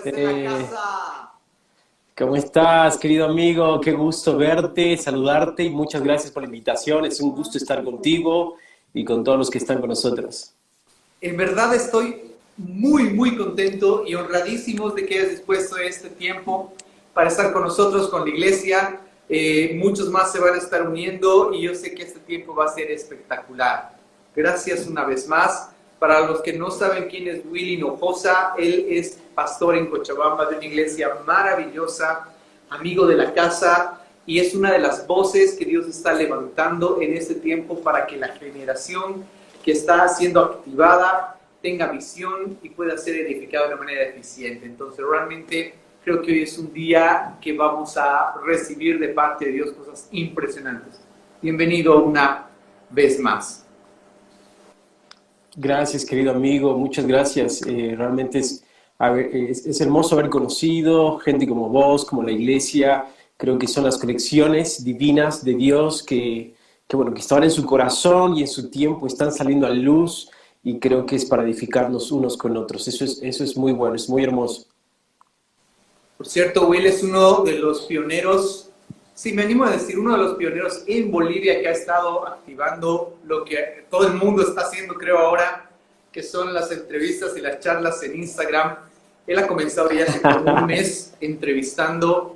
está en la Eh, casa. ¿Cómo estás, querido amigo? Qué gusto verte, saludarte y muchas gracias por la invitación. Es un gusto estar contigo y con todos los que están con nosotros. En verdad estoy muy contento y honradísimos de que hayas dispuesto este tiempo para estar con nosotros, con la iglesia. Muchos más se van a estar uniendo y yo sé que este tiempo va a ser espectacular. Gracias una vez más. Para los que no saben quién es Willy Hinojosa, él es pastor en Cochabamba de una iglesia maravillosa, amigo de la casa, y es una de las voces que Dios está levantando en este tiempo para que la generación que está siendo activada tenga visión y pueda ser edificada de una manera eficiente. Entonces realmente creo que hoy es un día que vamos a recibir de parte de Dios cosas impresionantes. Bienvenido una vez más. Gracias, querido amigo, muchas gracias. Realmente es hermoso haber conocido gente como vos, como la iglesia. Creo que son las conexiones divinas de Dios bueno, que estaban en su corazón y en su tiempo están saliendo a luz y creo que es para edificarnos unos con otros. Eso es muy bueno, es muy hermoso. Por cierto, Will es uno de los pioneros, sí, me animo a decir, uno de los pioneros en Bolivia que ha estado activando lo que todo el mundo está haciendo, creo ahora, que son las entrevistas y las charlas en Instagram. Él ha comenzado ya hace como un mes entrevistando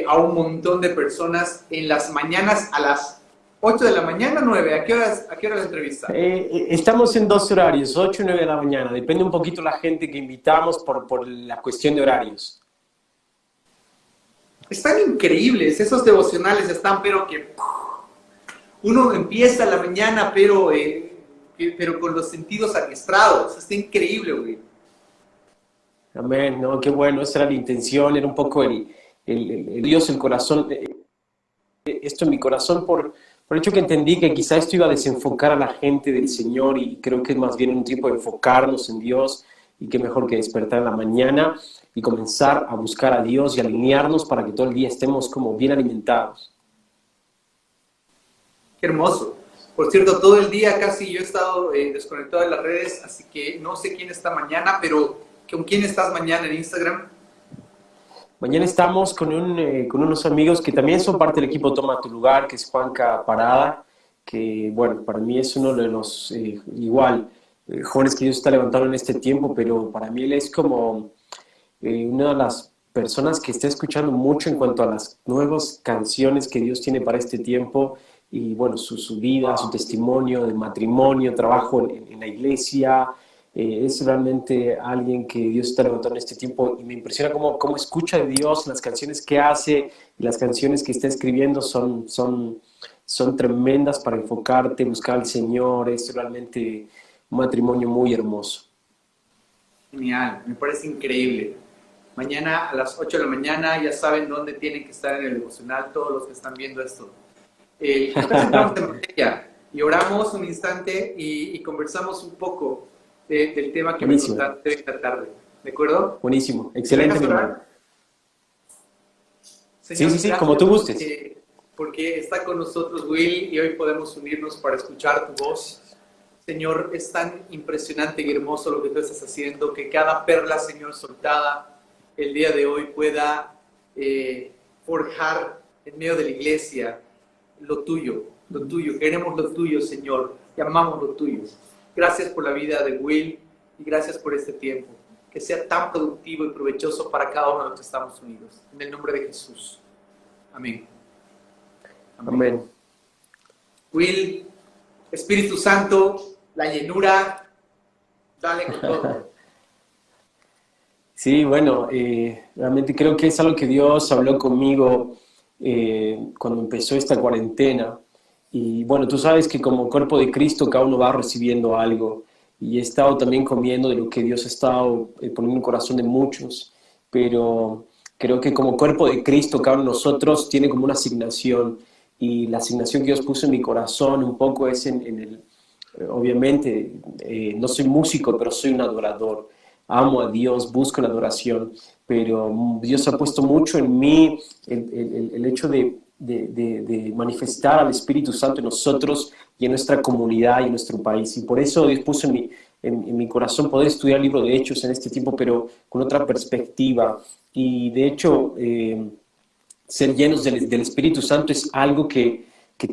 a un montón de personas en las mañanas a las 8 de la mañana, 9. A qué hora la entrevista? Estamos en dos horarios, 8 y 9 de la mañana. Depende un poquito la gente que invitamos por la cuestión de horarios. Están increíbles, esos devocionales están, pero que uno empieza la mañana, pero con los sentidos adiestrados. Está increíble, güey. Amén, no, qué bueno, esa era la intención, era un poco el Dios, el corazón, esto en mi corazón por el hecho que entendí que quizá esto iba a desenfocar a la gente del Señor y creo que es más bien un tiempo de enfocarnos en Dios y qué mejor que despertar en la mañana y comenzar a buscar a Dios y alinearnos para que todo el día estemos como bien alimentados. Qué hermoso. Por cierto, todo el día casi yo he estado desconectado de las redes, así que no sé quién está mañana, pero ¿con quién estás mañana en Instagram? Mañana estamos con unos amigos que también son parte del equipo Toma Tu Lugar, que es Juanca Parada, que bueno, para mí es uno de los jóvenes que Dios está levantando en este tiempo, pero para mí él es como una de las personas que está escuchando mucho en cuanto a las nuevas canciones que Dios tiene para este tiempo y bueno, su vida, su Wow. testimonio de matrimonio, trabajo en la iglesia. Es realmente alguien que Dios está levantando en este tiempo y me impresiona cómo escucha de Dios, las canciones que hace y las canciones que está escribiendo son tremendas para enfocarte, buscar al Señor. Es realmente un matrimonio muy hermoso. Genial, me parece increíble. Mañana a las 8 de la mañana ya saben dónde tienen que estar en el devocional todos los que están viendo esto. ¿Qué tal si entramos en materia y oramos un instante y conversamos un poco del tema que me Buenísimo. contaste esta tarde? ¿De acuerdo? Buenísimo, ¿Me excelente, dejas mi hermano. orar? Sí, sí, Señor, sí, como tú gracias gustes. porque está con nosotros Will y hoy podemos unirnos para escuchar tu voz. Señor, es tan impresionante y hermoso lo que tú estás haciendo, que cada perla, Señor, soltada el día de hoy pueda forjar en medio de la iglesia lo tuyo, lo tuyo. Queremos lo tuyo, Señor, y amamos lo tuyo. Gracias por la vida de Will y gracias por este tiempo. Que sea tan productivo y provechoso para cada uno de los que estamos unidos. En el nombre de Jesús. Amén. Amén. Amén. Will, Espíritu Santo, la llenura, dale con todo. Sí, bueno, realmente creo que es algo que Dios habló conmigo cuando empezó esta cuarentena. Y bueno, tú sabes que como cuerpo de Cristo cada uno va recibiendo algo. Y he estado también comiendo de lo que Dios ha estado poniendo en el corazón de muchos. Pero creo que como cuerpo de Cristo cada uno de nosotros tiene como una asignación. Y la asignación que Dios puso en mi corazón un poco es obviamente, no soy músico, pero soy un adorador. Amo a Dios, busco la adoración, pero Dios ha puesto mucho en mí el hecho de manifestar al Espíritu Santo en nosotros y en nuestra comunidad y en nuestro país. Y por eso Dios puso en mi corazón poder estudiar el libro de Hechos en este tiempo, pero con otra perspectiva. Y de hecho, ser llenos del Espíritu Santo es algo que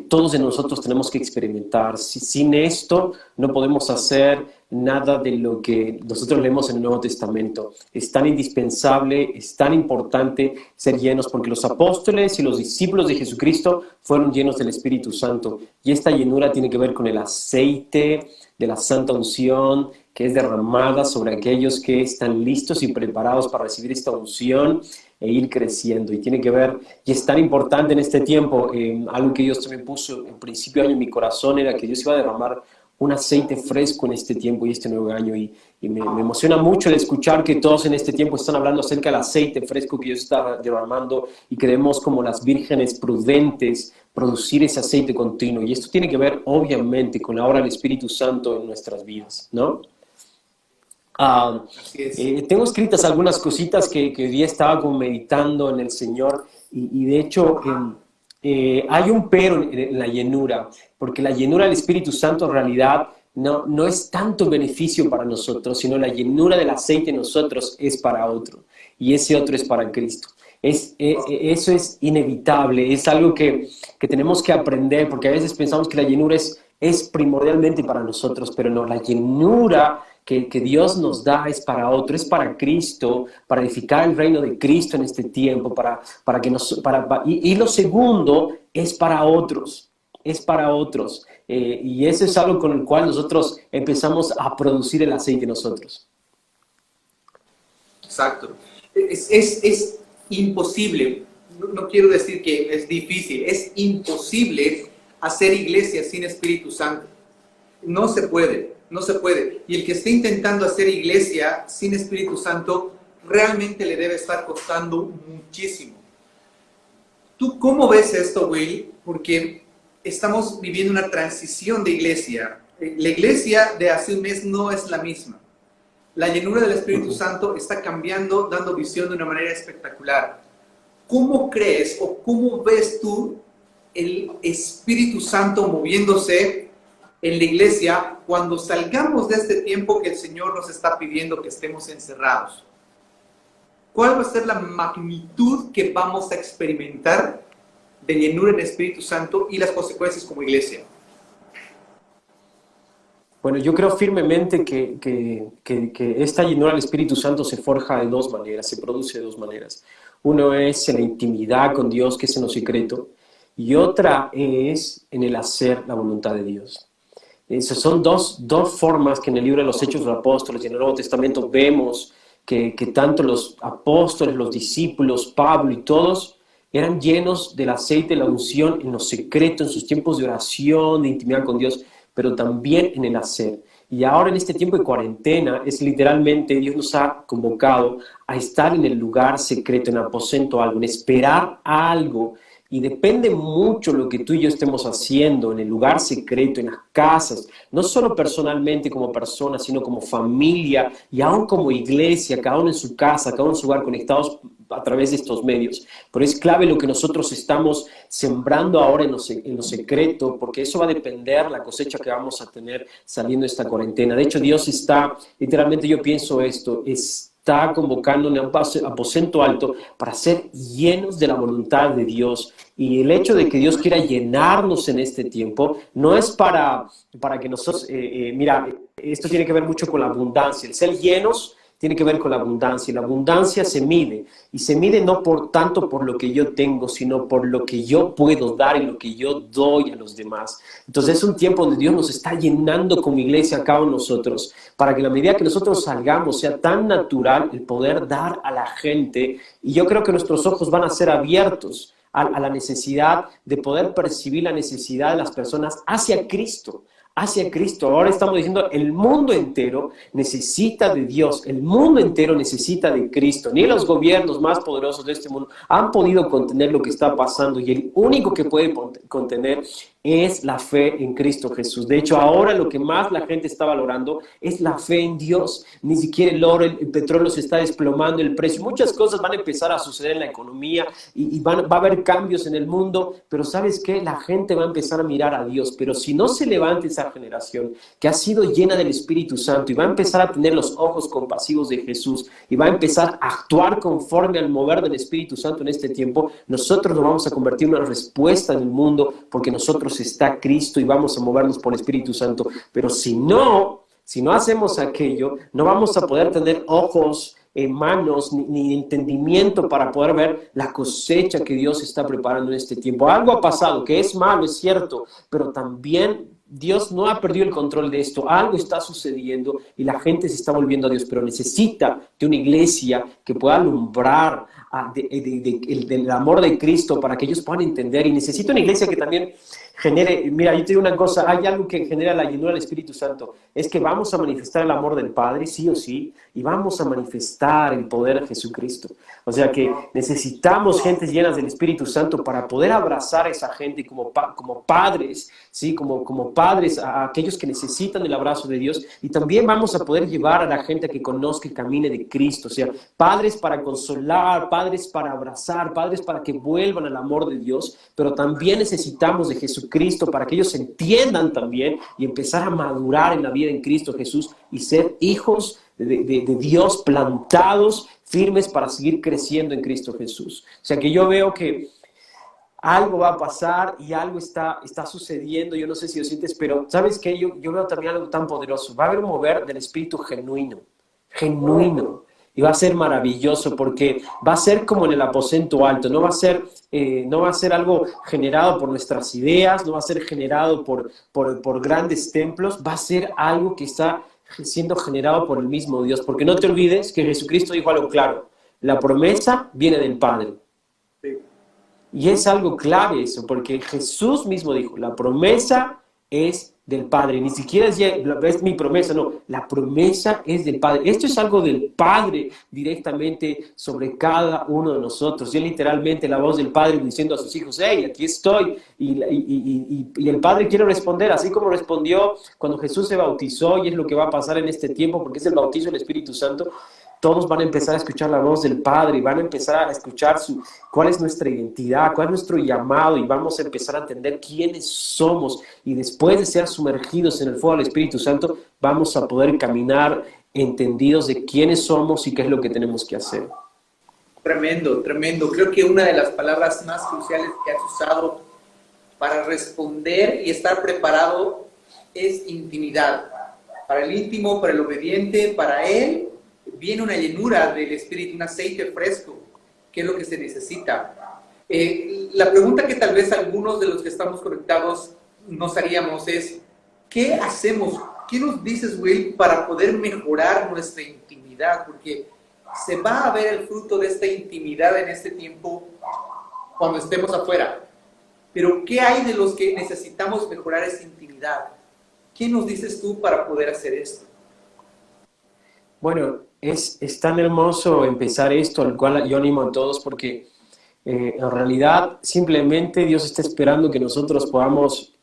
todos de nosotros tenemos que experimentar. Sin esto no podemos hacer nada de lo que nosotros leemos en el Nuevo Testamento. Es tan indispensable, es tan importante ser llenos, porque los apóstoles y los discípulos de Jesucristo fueron llenos del Espíritu Santo. Y esta llenura tiene que ver con el aceite de la santa unción que es derramada sobre aquellos que están listos y preparados para recibir esta unción e ir creciendo. Y tiene que ver, y es tan importante en este tiempo, algo que Dios también puso en principio de año en mi corazón, era que Dios iba a derramar un aceite fresco en este tiempo y este nuevo año. Y me emociona mucho el escuchar que todos en este tiempo están hablando acerca del aceite fresco que Dios está derramando, y que debemos, como las vírgenes prudentes, producir ese aceite continuo. Y esto tiene que ver, obviamente, con la obra del Espíritu Santo en nuestras vidas, ¿no? Tengo escritas algunas cositas que hoy día estaba como meditando en el Señor, y de hecho hay un pero en la llenura, porque la llenura del Espíritu Santo en realidad no es tanto beneficio para nosotros, sino la llenura del aceite en nosotros es para otro, y ese otro es para Cristo. Eso es inevitable, es algo que tenemos que aprender, porque a veces pensamos que la llenura es primordialmente para nosotros, pero no, la llenura que Dios nos da es para otro, es para Cristo, para edificar el reino de Cristo en este tiempo, y lo segundo es para otros, y eso es algo con el cual nosotros empezamos a producir el aceite nosotros. Exacto. Es imposible, no quiero decir que es difícil, es imposible hacer iglesia sin Espíritu Santo. No se puede. Y el que esté intentando hacer iglesia sin Espíritu Santo, realmente le debe estar costando muchísimo. ¿Tú cómo ves esto, Will? Porque estamos viviendo una transición de iglesia. La iglesia de hace un mes no es la misma. La llenura del Espíritu Santo está cambiando, dando visión de una manera espectacular. ¿Cómo crees o cómo ves tú el Espíritu Santo moviéndose en la iglesia cuando salgamos de este tiempo que el Señor nos está pidiendo que estemos encerrados? ¿Cuál va a ser la magnitud que vamos a experimentar de llenura en el Espíritu Santo y las consecuencias como iglesia? Bueno, yo creo firmemente que esta llenura del Espíritu Santo se forja de dos maneras, se produce de dos maneras. Uno es en la intimidad con Dios, que es en lo secreto, y otra es en el hacer la voluntad de Dios. Esas son dos formas que en el libro de los Hechos de los Apóstoles y en el Nuevo Testamento vemos que tanto los apóstoles, los discípulos, Pablo y todos eran llenos del aceite de la unción en lo secreto, en sus tiempos de oración, de intimidad con Dios, pero también en el hacer. Y ahora en este tiempo de cuarentena es literalmente, Dios nos ha convocado a estar en el lugar secreto, en aposento algo, en esperar algo. Y depende mucho lo que tú y yo estemos haciendo en el lugar secreto, en las casas, no solo personalmente como personas, sino como familia y aún como iglesia, cada uno en su casa, cada uno en su hogar, conectados a través de estos medios. Pero es clave lo que nosotros estamos sembrando ahora en lo secreto, porque eso va a depender la cosecha que vamos a tener saliendo de esta cuarentena. De hecho, Dios está, literalmente yo pienso esto, está convocándonos a un aposento alto para ser llenos de la voluntad de Dios. Y el hecho de que Dios quiera llenarnos en este tiempo no es para que nosotros, mira, esto tiene que ver mucho con la abundancia. El ser llenos tiene que ver con la abundancia, y la abundancia se mide, y se mide no tanto por lo que yo tengo, sino por lo que yo puedo dar y lo que yo doy a los demás. Entonces es un tiempo donde Dios nos está llenando como iglesia a cada uno de nosotros, para que a la medida que nosotros salgamos sea tan natural el poder dar a la gente, y yo creo que nuestros ojos van a ser abiertos a la necesidad de poder percibir la necesidad de las personas hacia Cristo. Hacia Cristo. Ahora estamos diciendo, el mundo entero necesita de Dios, el mundo entero necesita de Cristo. Ni los gobiernos más poderosos de este mundo han podido contener lo que está pasando, y el único que puede contener es la fe en Cristo Jesús. De hecho, ahora lo que más la gente está valorando es la fe en Dios. Ni siquiera el oro, el petróleo se está desplomando el precio. Muchas cosas van a empezar a suceder en la economía y va a haber cambios en el mundo, pero ¿sabes qué? La gente va a empezar a mirar a Dios. Pero si no se levanta esa generación que ha sido llena del Espíritu Santo y va a empezar a tener los ojos compasivos de Jesús y va a empezar a actuar conforme al mover del Espíritu Santo en este tiempo, nosotros nos vamos a convertir en una respuesta en el mundo, porque nosotros está Cristo y vamos a movernos por el Espíritu Santo. Pero si no hacemos aquello, no vamos a poder tener ojos, manos, ni entendimiento para poder ver la cosecha que Dios está preparando en este tiempo. Algo ha pasado, que es malo, es cierto, pero también Dios no ha perdido el control de esto. Algo está sucediendo y la gente se está volviendo a Dios, pero necesita de una iglesia que pueda alumbrar del amor de Cristo para que ellos puedan entender. Y necesita una iglesia que también genere, mira, yo te digo una cosa, hay algo que genera la llenura del Espíritu Santo, es que vamos a manifestar el amor del Padre, sí o sí, y vamos a manifestar el poder de Jesucristo. O sea que necesitamos gentes llenas del Espíritu Santo para poder abrazar a esa gente como padres, ¿sí? Como padres a aquellos que necesitan el abrazo de Dios, y también vamos a poder llevar a la gente a que conozca y camine de Cristo. O sea, padres para consolar, padres para abrazar, padres para que vuelvan al amor de Dios, pero también necesitamos de Jesucristo para que ellos entiendan también y empezar a madurar en la vida en Cristo Jesús y ser hijos de Dios, plantados, firmes para seguir creciendo en Cristo Jesús. O sea que yo veo que algo va a pasar y algo está sucediendo. Yo no sé si lo sientes, pero ¿sabes qué? Yo veo también algo tan poderoso. Va a haber un mover del Espíritu genuino. Y va a ser maravilloso porque va a ser como en el aposento alto. No va a ser algo generado por nuestras ideas, no va a ser generado por grandes templos. Va a ser algo que está siendo generado por el mismo Dios. Porque no te olvides que Jesucristo dijo algo claro. La promesa viene del Padre. Y es algo clave eso, porque Jesús mismo dijo, la promesa es del Padre. Ni siquiera es mi promesa, no, la promesa es del Padre. Esto es algo del Padre directamente sobre cada uno de nosotros. Y literalmente la voz del Padre diciendo a sus hijos, hey, aquí estoy. Y el Padre quiere responder, así como respondió cuando Jesús se bautizó, y es lo que va a pasar en este tiempo, porque es el bautizo del Espíritu Santo. Todos van a empezar a escuchar la voz del Padre y van a empezar a escuchar cuál es nuestra identidad, cuál es nuestro llamado, y vamos a empezar a entender quiénes somos. Y después de ser sumergidos en el fuego del Espíritu Santo, vamos a poder caminar entendidos de quiénes somos y qué es lo que tenemos que hacer. Tremendo, tremendo. Creo que una de las palabras más cruciales que has usado para responder y estar preparado es intimidad. Para el íntimo, para el obediente, para él, viene una llenura del Espíritu, un aceite fresco, que es lo que se necesita. La pregunta que tal vez algunos de los que estamos conectados nos haríamos es, ¿qué hacemos? ¿Qué nos dices, Will, para poder mejorar nuestra intimidad? Porque se va a ver el fruto de esta intimidad en este tiempo cuando estemos afuera. Pero ¿qué hay de los que necesitamos mejorar esa intimidad? ¿Qué nos dices tú para poder hacer esto? Bueno, es tan hermoso empezar esto, al cual yo animo a todos, porque en realidad simplemente Dios está esperando que nosotros podamos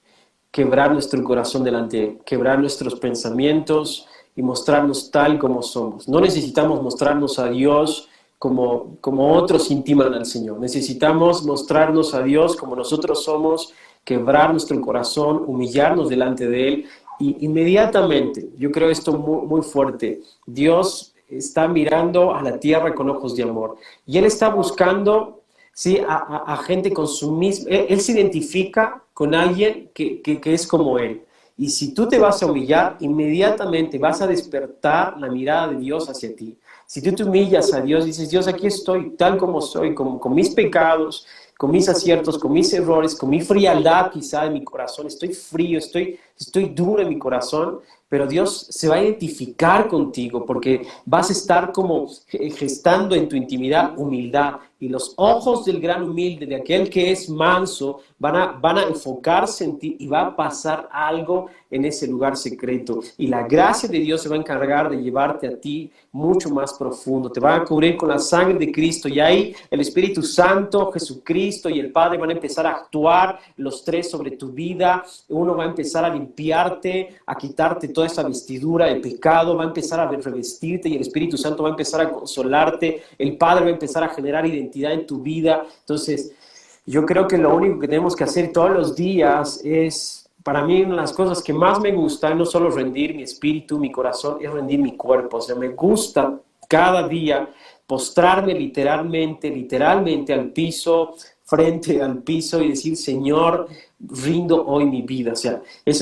quebrar nuestro corazón delante de Él, quebrar nuestros pensamientos y mostrarnos tal como somos. No necesitamos mostrarnos a Dios como otros intiman al Señor. Necesitamos mostrarnos a Dios como nosotros somos, quebrar nuestro corazón, humillarnos delante de Él. Y inmediatamente, yo creo esto muy, muy fuerte, Dios está mirando a la tierra con ojos de amor. Y Él está buscando, ¿sí?, a gente con su mismo... Él se identifica con alguien que es como Él. Y si tú te vas a humillar, inmediatamente vas a despertar la mirada de Dios hacia ti. Si tú te humillas a Dios, dices, Dios, aquí estoy tal como soy, con mis pecados, con mis aciertos, con mis errores, con mi frialdad quizá en mi corazón. Estoy frío, estoy duro en mi corazón, pero Dios se va a identificar contigo porque vas a estar como gestando en tu intimidad humildad. y los ojos del gran humilde, de aquel que es manso, van a enfocarse en ti y va a pasar algo en ese lugar secreto. Y la gracia de Dios se va a encargar de llevarte a ti mucho más profundo. Te va a cubrir con la sangre de Cristo y ahí el Espíritu Santo, Jesucristo y el Padre van a empezar a actuar los tres sobre tu vida. Uno va a empezar a limpiarte, a quitarte toda esa vestidura de pecado, va a empezar a revestirte y el Espíritu Santo va a empezar a consolarte. El Padre va a empezar a generar identidad en tu vida. Entonces, yo creo que lo único que tenemos que hacer todos los días es, para mí, una de las cosas que más me gusta, no solo rendir mi espíritu, mi corazón, es rendir mi cuerpo. O sea, me gusta cada día postrarme literalmente al piso, frente al piso y decir, Señor, rindo hoy mi vida. O sea, es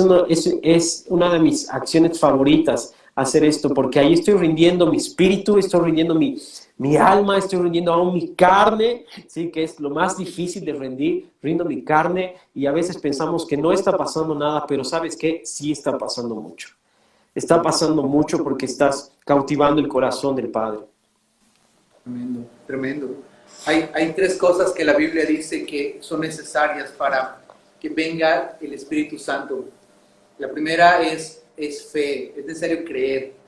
una de mis acciones favoritas hacer esto, porque ahí estoy rindiendo mi espíritu, estoy rindiendo mi alma, estoy rindiendo aún mi carne, ¿sí? Que es lo más difícil de rendir, rindo mi carne y a veces pensamos que no está pasando nada, pero ¿sabes qué? Sí está pasando mucho. Está pasando mucho porque estás cautivando el corazón del Padre. Tremendo, tremendo. Hay tres cosas que la Biblia dice que son necesarias para que venga el Espíritu Santo. La primera es fe, es necesario creer.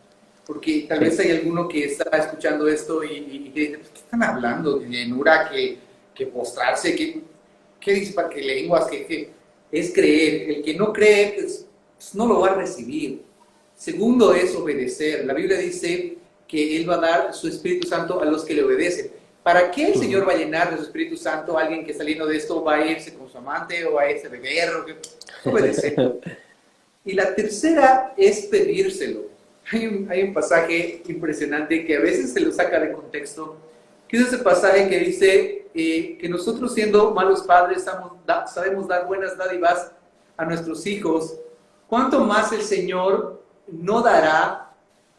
Porque tal vez hay alguno que está escuchando esto y dice, ¿qué están hablando? De llenura, que postrarse, ¿qué dice para que lenguas? Que es creer. El que no cree, pues no lo va a recibir. Segundo es obedecer. La Biblia dice que Él va a dar su Espíritu Santo a los que le obedecen. ¿Para qué el Señor va a llenar de su Espíritu Santo a alguien que saliendo de esto va a irse con su amante o va a irse a beber? Obedecer. Y la tercera es pedírselo. Hay un pasaje impresionante que a veces se lo saca de contexto, que es ese pasaje que dice que nosotros siendo malos padres sabemos dar buenas dádivas a nuestros hijos, ¿cuánto más el Señor no dará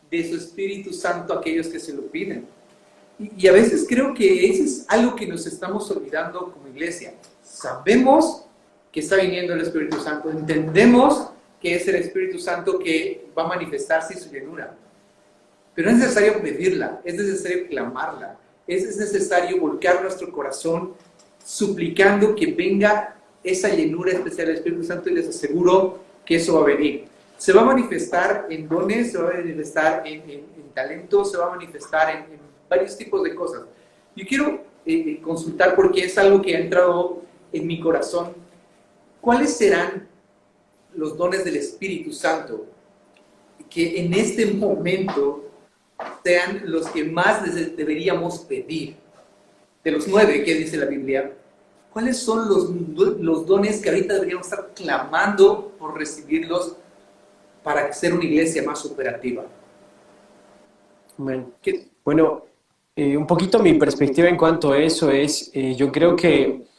de su Espíritu Santo a aquellos que se lo piden? Y a veces creo que eso es algo que nos estamos olvidando como iglesia. Sabemos que está viniendo el Espíritu Santo, entendemos que es el Espíritu Santo que va a manifestarse en su llenura. Pero es necesario pedirla, es necesario clamarla, es necesario volcar nuestro corazón suplicando que venga esa llenura especial del Espíritu Santo y les aseguro que eso va a venir. Se va a manifestar en dones, se va a manifestar en talentos, se va a manifestar en varios tipos de cosas. Yo quiero consultar porque es algo que ha entrado en mi corazón. ¿Cuáles serán los dones del Espíritu Santo que en este momento sean los que más deberíamos pedir? De los 9 que dice la Biblia, ¿cuáles son los dones que ahorita deberíamos estar clamando por recibirlos para ser una iglesia más operativa? Bueno, un poquito mi perspectiva en cuanto a eso es, yo creo que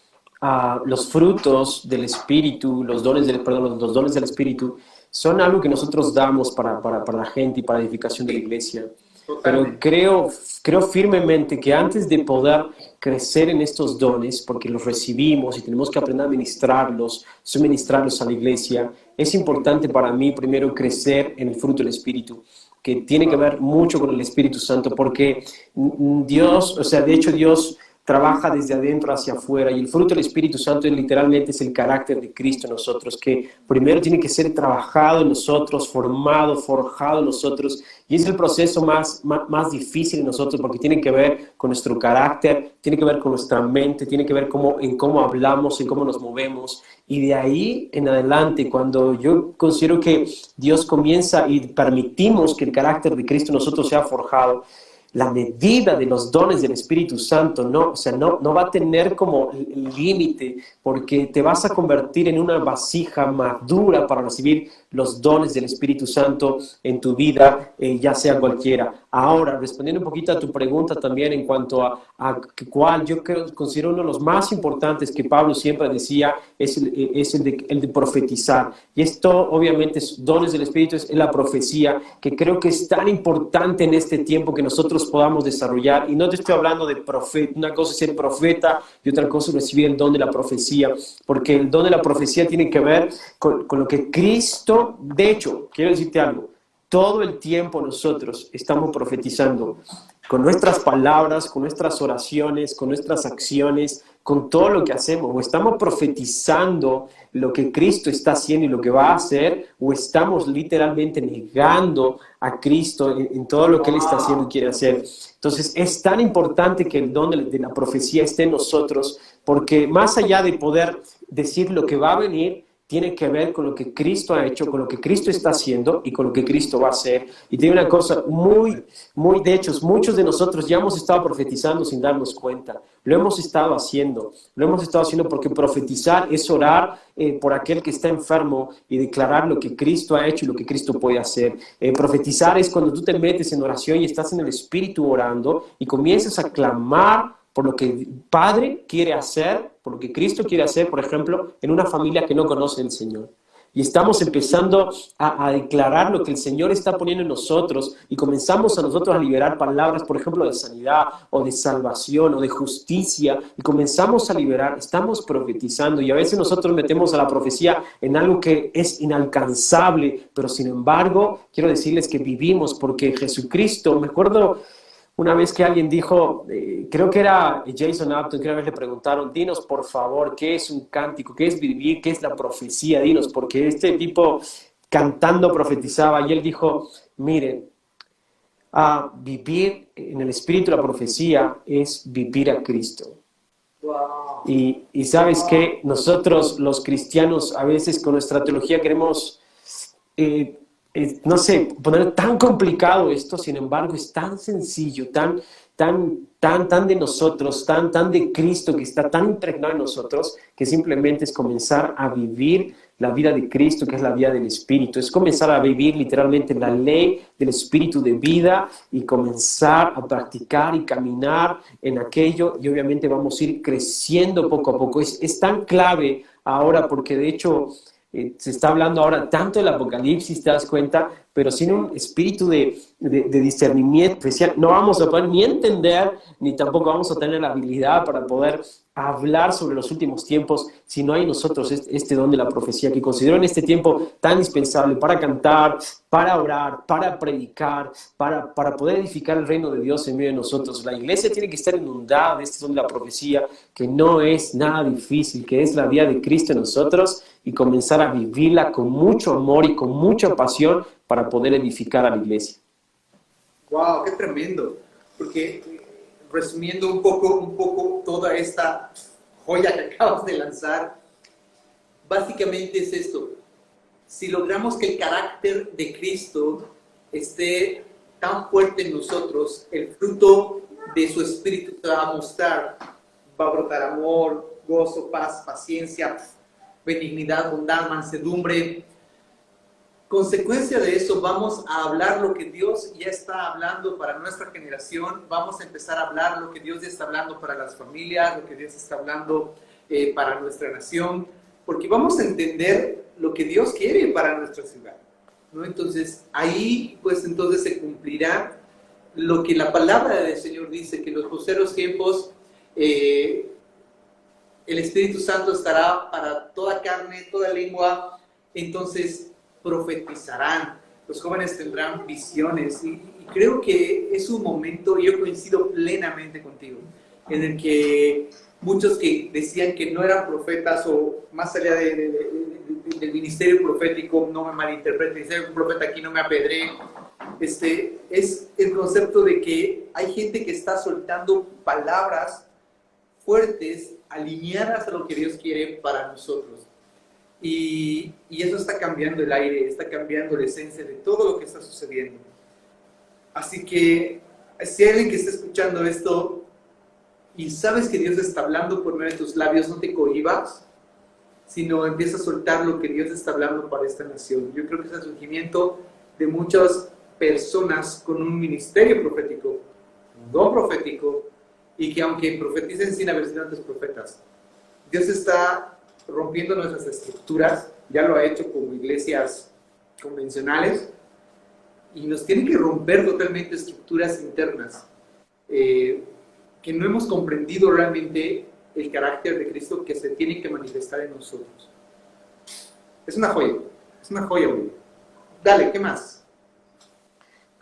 los frutos del Espíritu, los dones del Espíritu, son algo que nosotros damos para la gente y para la edificación de la iglesia. Pero creo firmemente que antes de poder crecer en estos dones, porque los recibimos y tenemos que aprender a ministrarlos, suministrarlos a la iglesia, es importante para mí primero crecer en el fruto del Espíritu, que tiene que ver mucho con el Espíritu Santo, porque Dios, o sea, de hecho Dios trabaja desde adentro hacia afuera y el fruto del Espíritu Santo literalmente es el carácter de Cristo en nosotros, que primero tiene que ser trabajado en nosotros, formado, forjado en nosotros, y es el proceso más difícil en nosotros porque tiene que ver con nuestro carácter, tiene que ver con nuestra mente, tiene que ver en cómo hablamos, en cómo nos movemos, y de ahí en adelante, cuando yo considero que Dios comienza y permitimos que el carácter de Cristo en nosotros sea forjado, la medida de los dones del Espíritu Santo no va a tener como límite, porque te vas a convertir en una vasija madura para recibir los dones del Espíritu Santo en tu vida, ya sea cualquiera. Ahora, respondiendo un poquito a tu pregunta también en cuanto a cuál yo considero uno de los más importantes que Pablo siempre decía, es el de profetizar. Y esto obviamente es dones del Espíritu, es la profecía, que creo que es tan importante en este tiempo que nosotros podamos desarrollar. Y no te estoy hablando de profeta, una cosa es ser profeta y otra cosa es recibir el don de la profecía, porque el don de la profecía tiene que ver con lo que Cristo, de hecho, quiero decirte algo, todo el tiempo nosotros estamos profetizando. con nuestras palabras, con nuestras oraciones, con nuestras acciones, con todo lo que hacemos. O estamos profetizando lo que Cristo está haciendo y lo que va a hacer, o estamos literalmente negando a Cristo en todo lo que Él está haciendo y quiere hacer. Entonces es tan importante que el don de la profecía esté en nosotros, porque más allá de poder decir lo que va a venir, tiene que ver con lo que Cristo ha hecho, con lo que Cristo está haciendo y con lo que Cristo va a hacer. Y tiene una cosa de hecho, muchos de nosotros ya hemos estado profetizando sin darnos cuenta. Lo hemos estado haciendo porque profetizar es orar por aquel que está enfermo y declarar lo que Cristo ha hecho y lo que Cristo puede hacer. Profetizar es cuando tú te metes en oración y estás en el Espíritu orando y comienzas a clamar por lo que el Padre quiere hacer, por lo que Cristo quiere hacer, por ejemplo, en una familia que no conoce al Señor. Y estamos empezando a declarar lo que el Señor está poniendo en nosotros y comenzamos a nosotros a liberar palabras, por ejemplo, de sanidad o de salvación o de justicia, y comenzamos a liberar, estamos profetizando, y a veces nosotros metemos a la profecía en algo que es inalcanzable, pero sin embargo, quiero decirles que vivimos porque Jesucristo, me acuerdo una vez que alguien dijo, creo que era Jason Upton, que una vez le preguntaron, dinos por favor, ¿qué es un cántico? ¿Qué es vivir? ¿Qué es la profecía? Dinos, porque este tipo cantando profetizaba y él dijo, miren, vivir en el espíritu de la profecía es vivir a Cristo. Y sabes que nosotros los cristianos a veces con nuestra teología queremos... no sé, poner tan complicado esto, sin embargo, es tan sencillo, tan de nosotros, tan de Cristo, que está tan impregnado en nosotros, que simplemente es comenzar a vivir la vida de Cristo, que es la vida del Espíritu. Es comenzar a vivir literalmente la ley del Espíritu de vida y comenzar a practicar y caminar en aquello, y obviamente vamos a ir creciendo poco a poco. Es tan clave ahora porque de hecho... se está hablando ahora tanto del Apocalipsis, te das cuenta, pero sin un espíritu de discernimiento especial, no vamos a poder ni entender, ni tampoco vamos a tener la habilidad para poder hablar sobre los últimos tiempos, si no hay en nosotros este don de la profecía, que considero en este tiempo tan indispensable para cantar, para orar, para predicar, para poder edificar el reino de Dios en medio de nosotros. La iglesia tiene que estar inundada de este don de la profecía, que no es nada difícil, que es la vida de Cristo en nosotros, y comenzar a vivirla con mucho amor y con mucha pasión para poder edificar a la iglesia. ¡Wow! ¡Qué tremendo! Porque resumiendo un poco toda esta joya que acabas de lanzar, básicamente es esto. Si logramos que el carácter de Cristo esté tan fuerte en nosotros, el fruto de su espíritu se va a mostrar. Va a brotar amor, gozo, paz, paciencia, benignidad, bondad, mansedumbre. Consecuencia de eso, vamos a hablar lo que Dios ya está hablando para nuestra generación, vamos a empezar a hablar lo que Dios ya está hablando para las familias, lo que Dios está hablando para nuestra nación, porque vamos a entender lo que Dios quiere para nuestra ciudad, ¿no? Entonces, ahí, pues entonces se cumplirá lo que la palabra del Señor dice, que en los postreros tiempos el Espíritu Santo estará para toda carne, toda lengua, entonces profetizarán, los jóvenes tendrán visiones, y creo que es un momento, y yo coincido plenamente contigo, en el que muchos que decían que no eran profetas, o más allá del ministerio profético, no me malinterpreten, ser un profeta aquí no me apedré, es el concepto de que hay gente que está soltando palabras fuertes, alineadas a lo que Dios quiere para nosotros. Y eso está cambiando el aire, está cambiando la esencia de todo lo que está sucediendo. Así que, si hay alguien que está escuchando esto y sabes que Dios está hablando por medio de tus labios, no te cohibas, sino empieza a soltar lo que Dios está hablando para esta nación. Yo creo que es el surgimiento de muchas personas con un ministerio profético, un don profético, y que aunque profeticen sin haber sido antes profetas, Dios está rompiendo nuestras estructuras, ya lo ha hecho como iglesias convencionales, y nos tiene que romper totalmente estructuras internas, que no hemos comprendido realmente el carácter de Cristo que se tiene que manifestar en nosotros. Es una joya, güey. Dale, ¿qué más?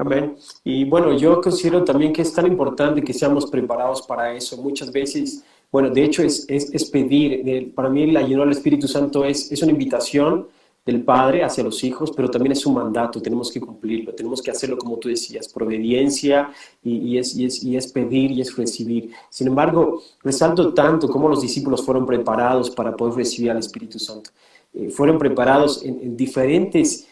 Amén. Y bueno, yo considero también que es tan importante que seamos preparados para eso. Muchas veces, bueno, de hecho es pedir. Para mí la llenura del Espíritu Santo es una invitación del Padre hacia los hijos, pero también es un mandato, tenemos que cumplirlo, tenemos que hacerlo como tú decías, por obediencia y es pedir y es recibir. Sin embargo, resalto tanto cómo los discípulos fueron preparados para poder recibir al Espíritu Santo. Fueron preparados en diferentes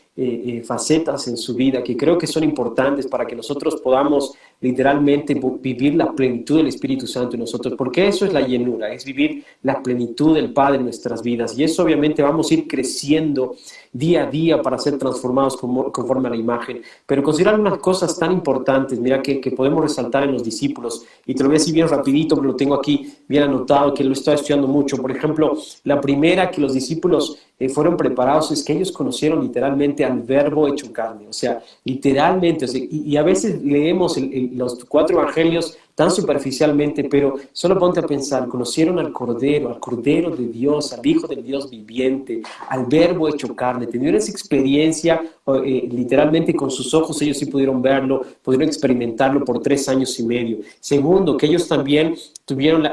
facetas en su vida que creo que son importantes para que nosotros podamos literalmente vivir la plenitud del Espíritu Santo en nosotros, porque eso es la llenura, es vivir la plenitud del Padre en nuestras vidas, y eso obviamente vamos a ir creciendo día a día para ser transformados conforme a la imagen. Pero considerar unas cosas tan importantes, mira, que podemos resaltar en los discípulos, y te lo voy a decir bien rapidito, pero lo tengo aquí bien anotado, que lo estoy estudiando mucho. Por ejemplo, la primera que los discípulos fueron preparados es que ellos conocieron literalmente al Verbo hecho carne, o sea, literalmente, o sea, y a veces leemos los 4 evangelios tan superficialmente, pero solo ponte a pensar, conocieron al Cordero de Dios, al Hijo del Dios viviente, al Verbo hecho carne, tuvieron esa experiencia, literalmente con sus ojos ellos sí pudieron verlo, pudieron experimentarlo por 3 años y medio. Segundo, que ellos también tuvieron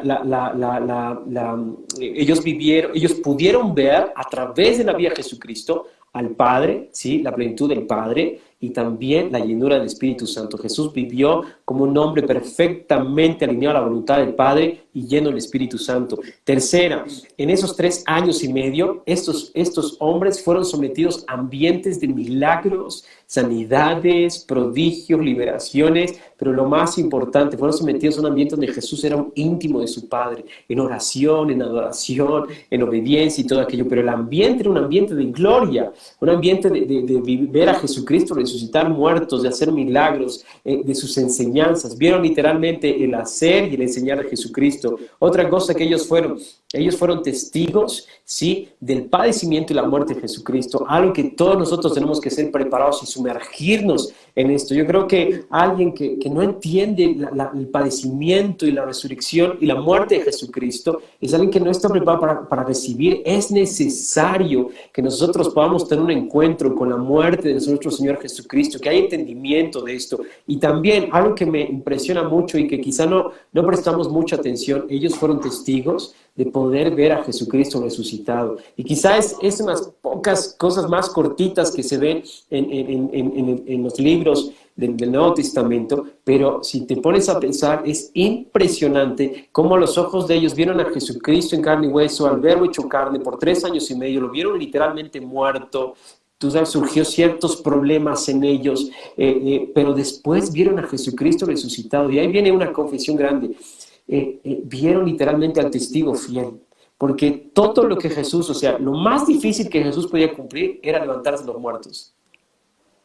ellos pudieron ver a través de la vida de Jesucristo al Padre, ¿sí? La plenitud del Padre y también la llenura del Espíritu Santo. Jesús vivió como un hombre perfectamente alineado a la voluntad del Padre y lleno del Espíritu Santo. Tercera, en esos 3 años y medio, estos hombres fueron sometidos a ambientes de milagros, sanidades, prodigios, liberaciones, pero lo más importante, fueron sometidos a un ambiente donde Jesús era un íntimo de su Padre, en oración, en adoración, en obediencia y todo aquello, pero el ambiente era un ambiente de gloria, un ambiente de ver a Jesucristo resucitar muertos, de hacer milagros, de sus enseñanzas. Vieron literalmente el hacer y el enseñar de Jesucristo. Otra cosa que ellos fueron testigos, ¿sí?, del padecimiento y la muerte de Jesucristo, algo que todos nosotros tenemos que ser preparados y sumergirnos en esto. Yo creo que alguien que no entiende el padecimiento y la resurrección y la muerte de Jesucristo es alguien que no está preparado para recibir. Es necesario que nosotros podamos tener un encuentro con la muerte de nuestro Señor Jesucristo, que haya entendimiento de esto. Y también algo que me impresiona mucho y que quizá no prestamos mucha atención, ellos fueron testigos de poder ver a Jesucristo resucitado. Y quizás es unas pocas cosas más cortitas que se ven en los libros del Nuevo Testamento, pero si te pones a pensar, es impresionante cómo los ojos de ellos vieron a Jesucristo en carne y hueso, al Verbo hecho carne por 3 años y medio, lo vieron literalmente muerto. Tú sabes, surgió ciertos problemas en ellos, pero después vieron a Jesucristo resucitado. Y ahí viene una confesión grande. Vieron literalmente al testigo fiel, porque todo lo que Jesús, o sea, lo más difícil que Jesús podía cumplir era levantarse de los muertos.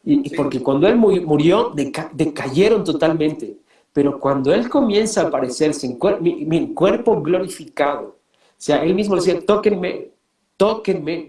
Y porque cuando Él murió, decayeron totalmente. Pero cuando Él comienza a aparecerse en cuerpo glorificado, o sea, Él mismo decía, tóquenme,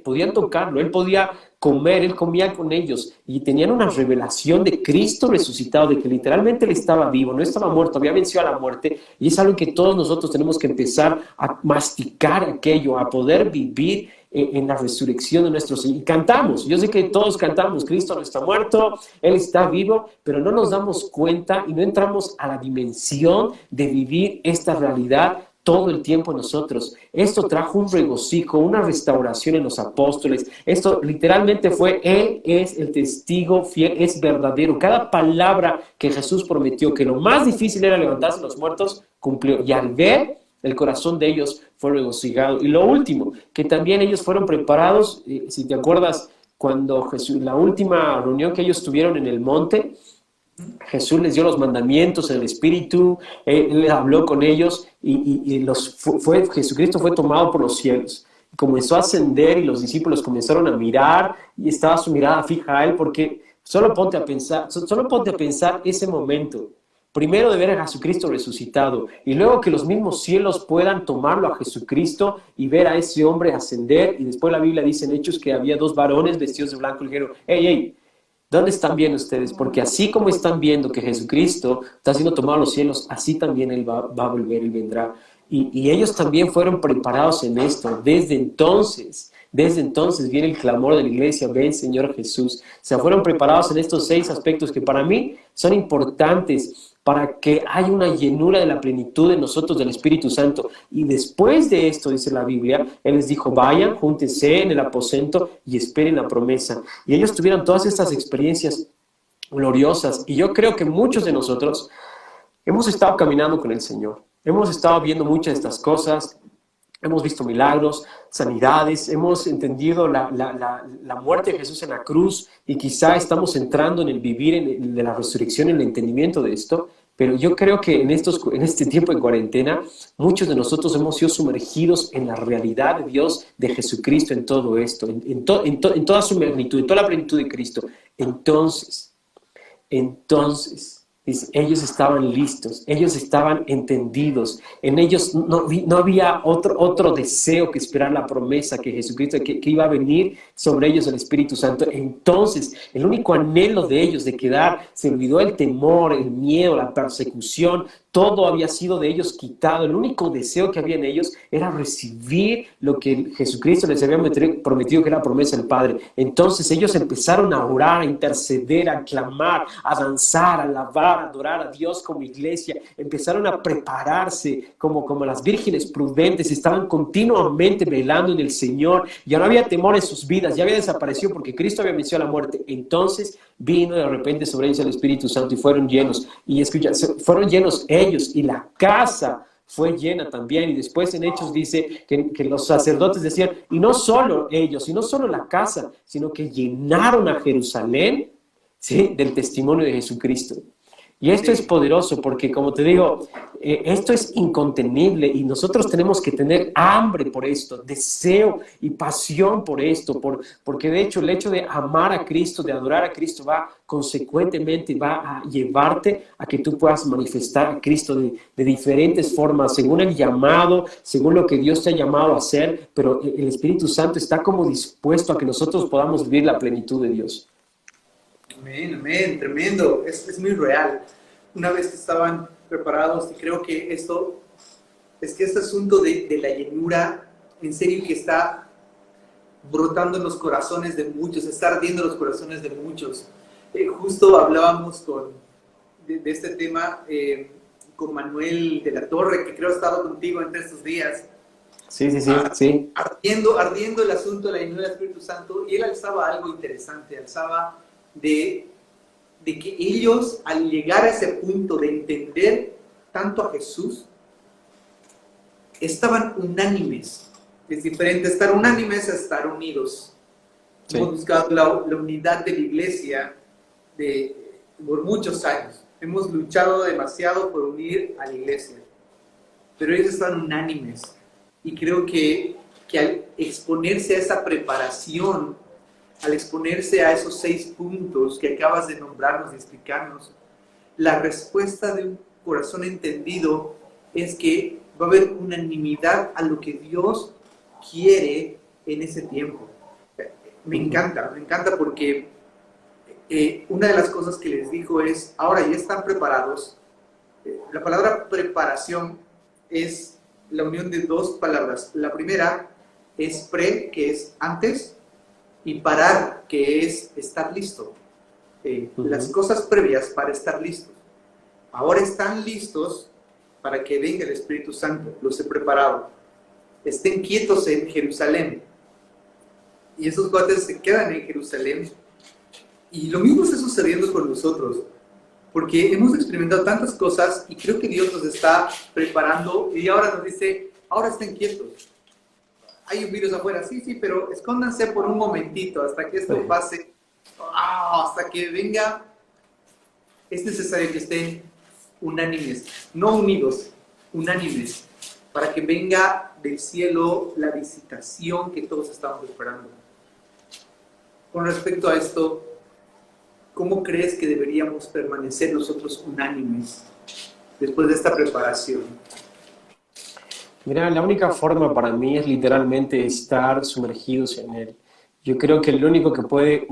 podían tocarlo, Él podía comer, Él comía con ellos y tenían una revelación de Cristo resucitado, de que literalmente Él estaba vivo, no estaba muerto, había vencido a la muerte, y es algo que todos nosotros tenemos que empezar a masticar aquello, a poder vivir en la resurrección de nuestro Señor. Y cantamos, yo sé que todos cantamos, Cristo no está muerto, Él está vivo, pero no nos damos cuenta y no entramos a la dimensión de vivir esta realidad todo el tiempo en nosotros. Esto trajo un regocijo, una restauración en los apóstoles. Esto literalmente fue, Él es el testigo fiel, es verdadero. Cada palabra que Jesús prometió, que lo más difícil era levantarse de los muertos, cumplió. Y al ver, el corazón de ellos fue regocijado. Y lo último, que también ellos fueron preparados, si te acuerdas, cuando Jesús, la última reunión que ellos tuvieron en el monte, Jesús les dio los mandamientos, el Espíritu, Él habló con ellos y Jesucristo fue tomado por los cielos. Comenzó a ascender y los discípulos comenzaron a mirar y estaba su mirada fija a Él, porque solo ponte a pensar ese momento. Primero de ver a Jesucristo resucitado y luego que los mismos cielos puedan tomarlo a Jesucristo y ver a ese hombre ascender. Y después la Biblia dice en Hechos que había 2 varones vestidos de blanco y dijeron, hey, ¿dónde están viendo ustedes? Porque así como están viendo que Jesucristo está siendo tomado a los cielos, así también Él va a volver y vendrá. Y ellos también fueron preparados en esto. Desde entonces Desde entonces viene el clamor de la iglesia, ven Señor Jesús. Se fueron preparados en estos 6 aspectos que para mí son importantes para que haya una llenura de la plenitud de nosotros del Espíritu Santo. Y después de esto, dice la Biblia, Él les dijo, vayan, júntense en el aposento y esperen la promesa. Y ellos tuvieron todas estas experiencias gloriosas. Y yo creo que muchos de nosotros hemos estado caminando con el Señor. Hemos estado viendo muchas de estas cosas. Hemos visto milagros, sanidades, hemos entendido la muerte de Jesús en la cruz y quizá estamos entrando en el vivir de la resurrección, en el entendimiento de esto, pero yo creo que en este tiempo de cuarentena, muchos de nosotros hemos sido sumergidos en la realidad de Dios, de Jesucristo en todo esto, en toda su magnitud, en toda la plenitud de Cristo. Entonces, dice, ellos estaban listos, ellos estaban entendidos, en ellos no había otro deseo que esperar la promesa que Jesucristo, que iba a venir sobre ellos el Espíritu Santo. Entonces, el único anhelo de ellos de quedar, se olvidó el temor, el miedo, la persecución, todo había sido de ellos quitado. El único deseo que había en ellos era recibir lo que Jesucristo les había prometido, que era la promesa del Padre. Entonces ellos empezaron a orar, a interceder, a clamar, a danzar, a alabar, a adorar a Dios como iglesia. Empezaron a prepararse como las vírgenes prudentes. Estaban continuamente velando en el Señor. Ya no había temor en sus vidas, ya había desaparecido porque Cristo había vencido a la muerte. Entonces vino de repente sobre ellos el Espíritu Santo y fueron llenos. Y escucha, fueron llenos ellos y la casa fue llena también. Y después en Hechos dice que los sacerdotes decían, y no solo ellos, y no solo la casa, sino que llenaron a Jerusalén, ¿sí?, del testimonio de Jesucristo. Y esto es poderoso porque, como te digo, esto es incontenible y nosotros tenemos que tener hambre por esto, deseo y pasión por esto, porque de hecho el hecho de amar a Cristo, de adorar a Cristo, consecuentemente va a llevarte a que tú puedas manifestar a Cristo de diferentes formas, según el llamado, según lo que Dios te ha llamado a hacer, pero el Espíritu Santo está como dispuesto a que nosotros podamos vivir la plenitud de Dios. Amén, amén, tremendo, es muy real. Una vez que estaban preparados, y creo que este asunto de la llenura, en serio que está brotando en los corazones de muchos, está ardiendo en los corazones de muchos. Justo hablábamos de este tema con Manuel de la Torre, que creo ha estado contigo entre estos días. Sí. Ardiendo el asunto de la llenura del Espíritu Santo, y él alzaba algo interesante, alzaba de que ellos, al llegar a ese punto de entender tanto a Jesús, estaban unánimes. Es diferente estar unánimes a estar unidos. Sí. Hemos buscado la unidad de la iglesia por muchos años. Hemos luchado demasiado por unir a la iglesia. Pero ellos estaban unánimes. Y creo que al exponerse a esa preparación, al exponerse a esos 6 puntos que acabas de nombrarnos y explicarnos, la respuesta de un corazón entendido es que va a haber unanimidad a lo que Dios quiere en ese tiempo. Me encanta porque una de las cosas que les dijo es, ahora ya están preparados. La palabra preparación es la unión de 2 palabras. La primera es pre, que es antes, y parar, que es estar listo. Las cosas previas para estar listos. Ahora están listos para que venga el Espíritu Santo. Los he preparado. Estén quietos en Jerusalén. Y esos cuates se quedan en Jerusalén. Y lo mismo está sucediendo con nosotros. Porque hemos experimentado tantas cosas y creo que Dios nos está preparando y ahora nos dice, ahora estén quietos. Hay un virus afuera, sí, pero escóndanse por un momentito hasta que esto pase, hasta que venga. Es necesario que estén unánimes, no unidos, unánimes, para que venga del cielo la visitación que todos estamos esperando. Con respecto a esto, ¿cómo crees que deberíamos permanecer nosotros unánimes después de esta preparación? Mira, la única forma para mí es literalmente estar sumergidos en Él. Yo creo que lo único que puede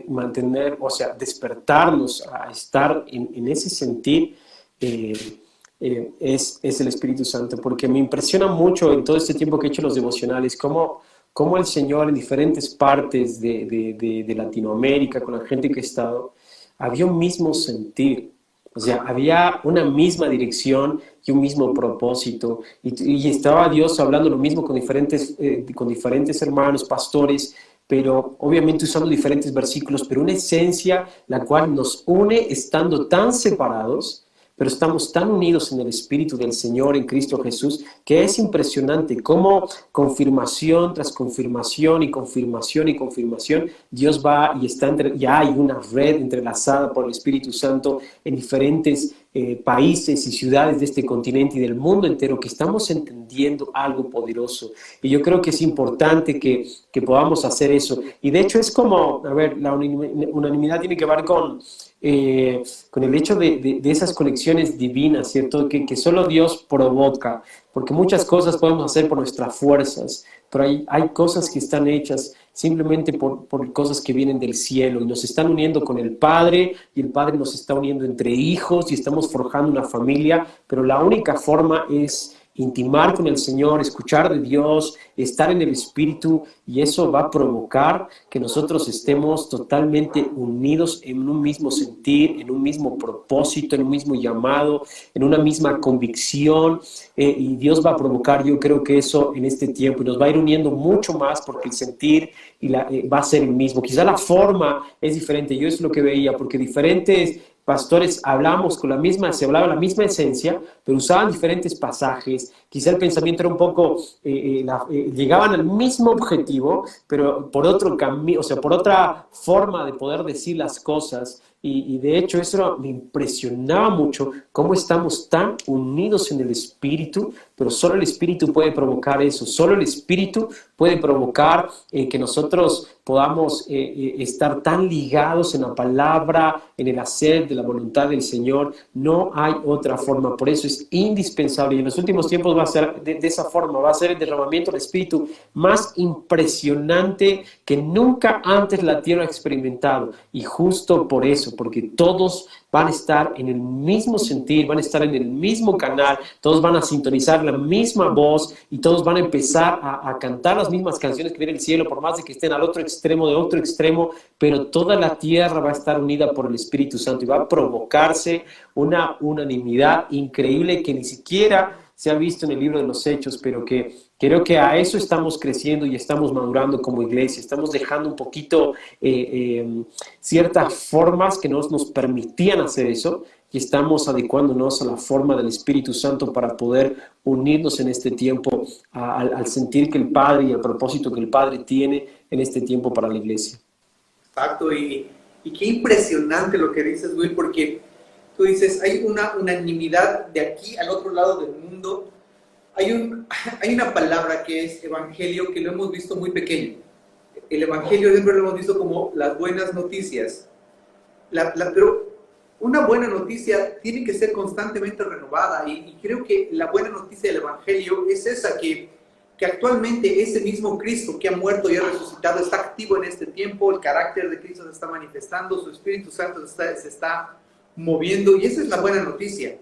mantener, o sea, despertarnos a estar en ese sentir es el Espíritu Santo, porque me impresiona mucho en todo este tiempo que he hecho los devocionales, cómo cómo el Señor en diferentes partes de Latinoamérica, con la gente que he estado, había un mismo sentir. O sea, había una misma dirección y un mismo propósito. Y estaba Dios hablando lo mismo con diferentes hermanos, pastores, pero obviamente usando diferentes versículos, pero una esencia la cual nos une estando tan separados, pero estamos tan unidos en el Espíritu del Señor, en Cristo Jesús, que es impresionante cómo confirmación tras confirmación y confirmación y confirmación, Dios va y ya hay una red entrelazada por el Espíritu Santo en diferentes países y ciudades de este continente y del mundo entero, que estamos entendiendo algo poderoso. Y yo creo que es importante que podamos hacer eso. Y de hecho es como, a ver, la unanimidad tiene que ver con el hecho de esas conexiones divinas, ¿cierto? Que solo Dios provoca, porque muchas cosas podemos hacer por nuestras fuerzas, pero hay cosas que están hechas simplemente por cosas que vienen del cielo y nos están uniendo con el Padre y el Padre nos está uniendo entre hijos y estamos forjando una familia, pero la única forma es intimar con el Señor, escuchar de Dios, estar en el Espíritu, y eso va a provocar que nosotros estemos totalmente unidos en un mismo sentir, en un mismo propósito, en un mismo llamado, en una misma convicción, y Dios va a provocar, yo creo que eso en este tiempo, y nos va a ir uniendo mucho más porque el sentir va a ser el mismo. Quizá la forma es diferente, yo es lo que veía, porque diferentes pastores se hablaba la misma esencia, pero usaban diferentes pasajes, quizá el pensamiento era un poco, llegaban al mismo objetivo, pero por otro camino, o sea, por otra forma de poder decir las cosas, y de hecho eso me impresionaba mucho, cómo estamos tan unidos en el Espíritu, pero solo el Espíritu puede provocar eso, solo el Espíritu puede provocar que nosotros podamos estar tan ligados en la palabra, en el hacer de la voluntad del Señor. No hay otra forma, por eso es indispensable, y en los últimos tiempos va a ser de esa forma, va a ser el derramamiento del Espíritu más impresionante que nunca antes la tierra ha experimentado, y justo por eso, porque todos van a estar en el mismo sentir, van a estar en el mismo canal, todos van a sintonizar la misma voz y todos van a empezar a cantar las mismas canciones que viene del cielo, por más de que estén al otro extremo de otro extremo, pero toda la tierra va a estar unida por el Espíritu Santo y va a provocarse una unanimidad increíble que ni siquiera se ha visto en el libro de los Hechos, pero que creo que a eso estamos creciendo y estamos madurando como iglesia, estamos dejando un poquito ciertas formas que nos permitían hacer eso y estamos adecuándonos a la forma del Espíritu Santo para poder unirnos en este tiempo al sentir que el Padre y al propósito que el Padre tiene en este tiempo para la iglesia. Exacto, y qué impresionante lo que dices, Will, porque tú dices, hay una unanimidad de aquí al otro lado del mundo. Hay una palabra que es evangelio, que lo hemos visto muy pequeño. El evangelio siempre lo hemos visto como las buenas noticias. Pero una buena noticia tiene que ser constantemente renovada, y creo que la buena noticia del evangelio es esa, que actualmente ese mismo Cristo que ha muerto y ha resucitado está activo en este tiempo, el carácter de Cristo se está manifestando, su Espíritu Santo se está moviendo, y esa es la buena noticia.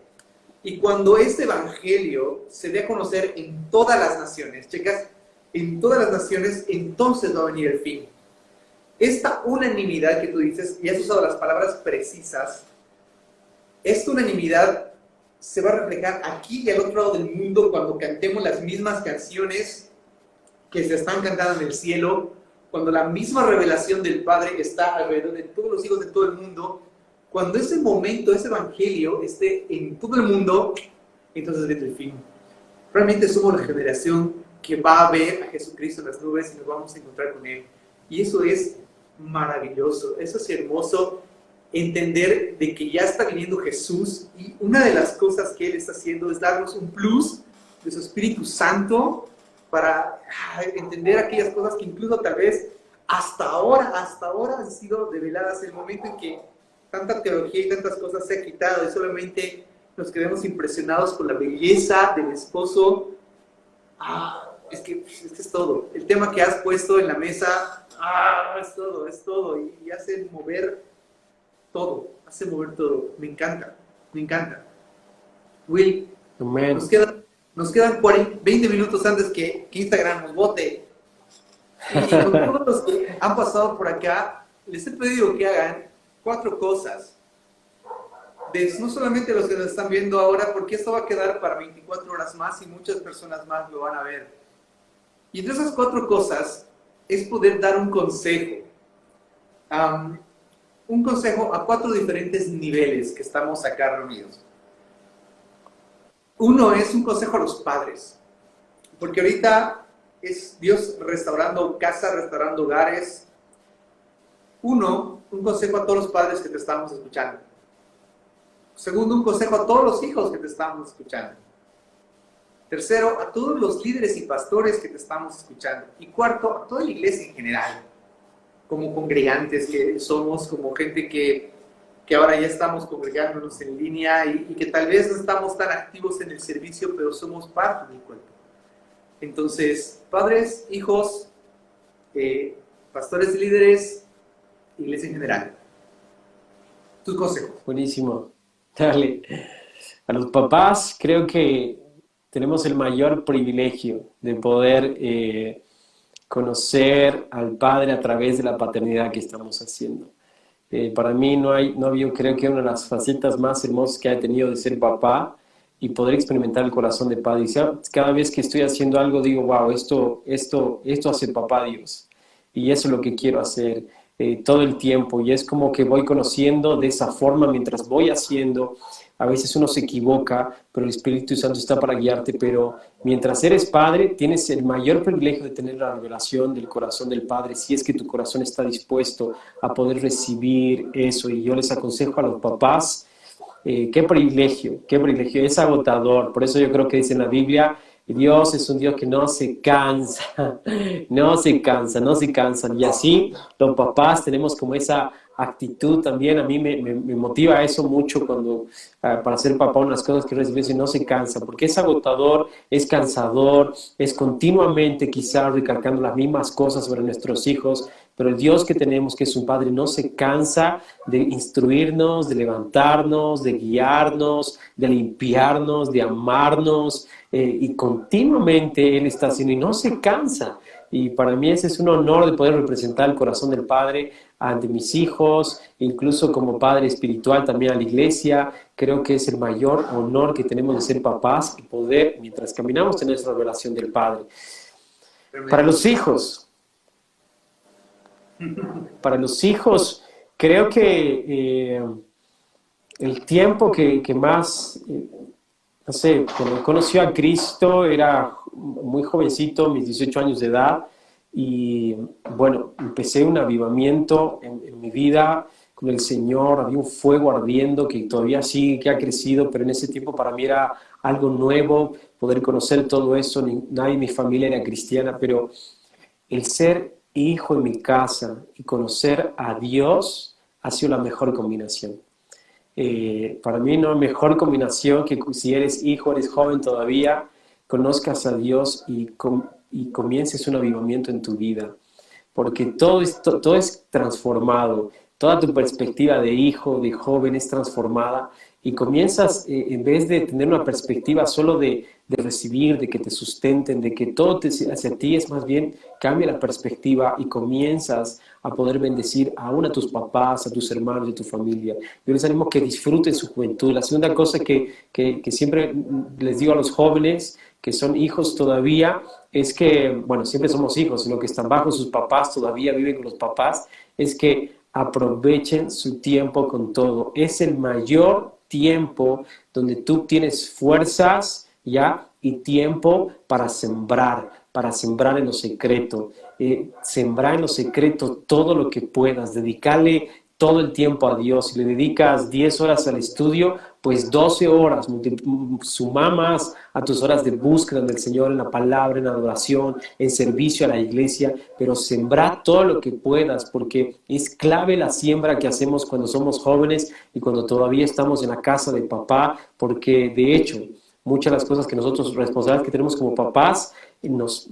Y cuando este evangelio se dé a conocer en todas las naciones, chicas, en todas las naciones, entonces va a venir el fin. Esta unanimidad que tú dices, y has usado las palabras precisas, esta unanimidad se va a reflejar aquí y al otro lado del mundo cuando cantemos las mismas canciones que se están cantando en el cielo, cuando la misma revelación del Padre está alrededor de todos los hijos de todo el mundo. Cuando ese momento, ese evangelio esté en todo el mundo, entonces viene el fin. Realmente somos la generación que va a ver a Jesucristo en las nubes y nos vamos a encontrar con Él. Y eso es maravilloso, eso es hermoso, entender de que ya está viniendo Jesús, y una de las cosas que Él está haciendo es darnos un plus de su Espíritu Santo para entender aquellas cosas que incluso tal vez hasta ahora han sido develadas, el momento en que tanta teología y tantas cosas se ha quitado y solamente nos quedamos impresionados con la belleza del esposo. Es que es todo. El tema que has puesto en la mesa, es todo. Y hace mover todo. Me encanta. Will, nos quedan 20 minutos antes que Instagram nos vote. Y con todos los que han pasado por acá, les he pedido que hagan 4 cosas. No solamente los que nos están viendo ahora, porque esto va a quedar para 24 horas más y muchas personas más lo van a ver. Y entre esas 4 cosas es poder dar un consejo. Un consejo a 4 diferentes niveles que estamos acá reunidos. Uno es un consejo a los padres, porque ahorita es Dios restaurando casas, restaurando hogares. Un consejo a todos los padres que te estamos escuchando. Segundo, un consejo a todos los hijos que te estamos escuchando. Tercero, a todos los líderes y pastores que te estamos escuchando. Y cuarto, a toda la iglesia en general, como congregantes que somos, como gente que ahora ya estamos congregándonos en línea y que tal vez no estamos tan activos en el servicio, pero somos parte del cuerpo. Entonces, padres, hijos, pastores y líderes, iglesia en general. Tus consejos. Buenísimo. Dale. A los papás creo que tenemos el mayor privilegio de poder conocer al Padre a través de la paternidad que estamos haciendo. Para mí no había, creo que una de las facetas más hermosas que he tenido de ser papá y poder experimentar el corazón de Padre. Y cada vez que estoy haciendo algo digo, wow, esto hace papá Dios. Y eso es lo que quiero hacer todo el tiempo. Y es como que voy conociendo de esa forma mientras voy haciendo. A veces uno se equivoca, pero el Espíritu Santo está para guiarte. Pero mientras eres padre, tienes el mayor privilegio de tener la revelación del corazón del Padre, si es que tu corazón está dispuesto a poder recibir eso. Y yo les aconsejo a los papás, qué privilegio, es agotador. Por eso yo creo que dice en la Biblia, Dios es un Dios que no se cansa, no se cansa. Y así los papás tenemos como esa actitud también. A mí me motiva eso mucho cuando para ser papá, unas cosas que recibes no se cansa, porque es agotador, es cansador, es continuamente quizás recalcando las mismas cosas sobre nuestros hijos, pero el Dios que tenemos, que es un Padre, no se cansa de instruirnos, de levantarnos, de guiarnos, de limpiarnos, de amarnos, y continuamente Él está haciendo y no se cansa. Y para mí ese es un honor de poder representar el corazón del Padre ante mis hijos, incluso como padre espiritual también a la iglesia. Creo que es el mayor honor que tenemos de ser papás y poder, mientras caminamos, tener esa revelación del Padre. Para los hijos, creo que el tiempo que más, no sé, cuando conocí a Cristo era muy jovencito, mis 18 años de edad, y bueno, empecé un avivamiento en mi vida con el Señor. Había un fuego ardiendo que todavía sigue, que ha crecido, pero en ese tiempo para mí era algo nuevo, poder conocer todo eso. Nadie en mi familia era cristiana, pero el ser hijo en mi casa y conocer a Dios ha sido la mejor combinación. Para mí no hay mejor combinación que si eres hijo, eres joven todavía, conozcas a Dios y comiences un avivamiento en tu vida, porque todo es transformado, toda tu perspectiva de hijo, de joven es transformada y comienzas, en vez de tener una perspectiva solo de recibir, de que te sustenten, de que todo hacia ti, es más bien cambia la perspectiva y comienzas a poder bendecir aún a tus papás, a tus hermanos, a tu familia. Yo les animo que disfruten su juventud. La segunda cosa que siempre les digo a los jóvenes que son hijos todavía es que, bueno, siempre somos hijos, sino que están bajo sus papás, todavía viven con los papás, es que aprovechen su tiempo con todo. Es el mayor tiempo donde tú tienes fuerzas, ¿ya? Y tiempo para sembrar en lo secreto. Sembrar en lo secreto todo lo que puedas, dedicarle todo el tiempo a Dios. Si le dedicas 10 horas al estudio, pues 12 horas, suma más a tus horas de búsqueda del Señor, en la palabra, en la adoración, en servicio a la iglesia, pero sembrar todo lo que puedas, porque es clave la siembra que hacemos cuando somos jóvenes y cuando todavía estamos en la casa de papá, porque de hecho, muchas de las cosas que nosotros, responsables que tenemos como papás, nos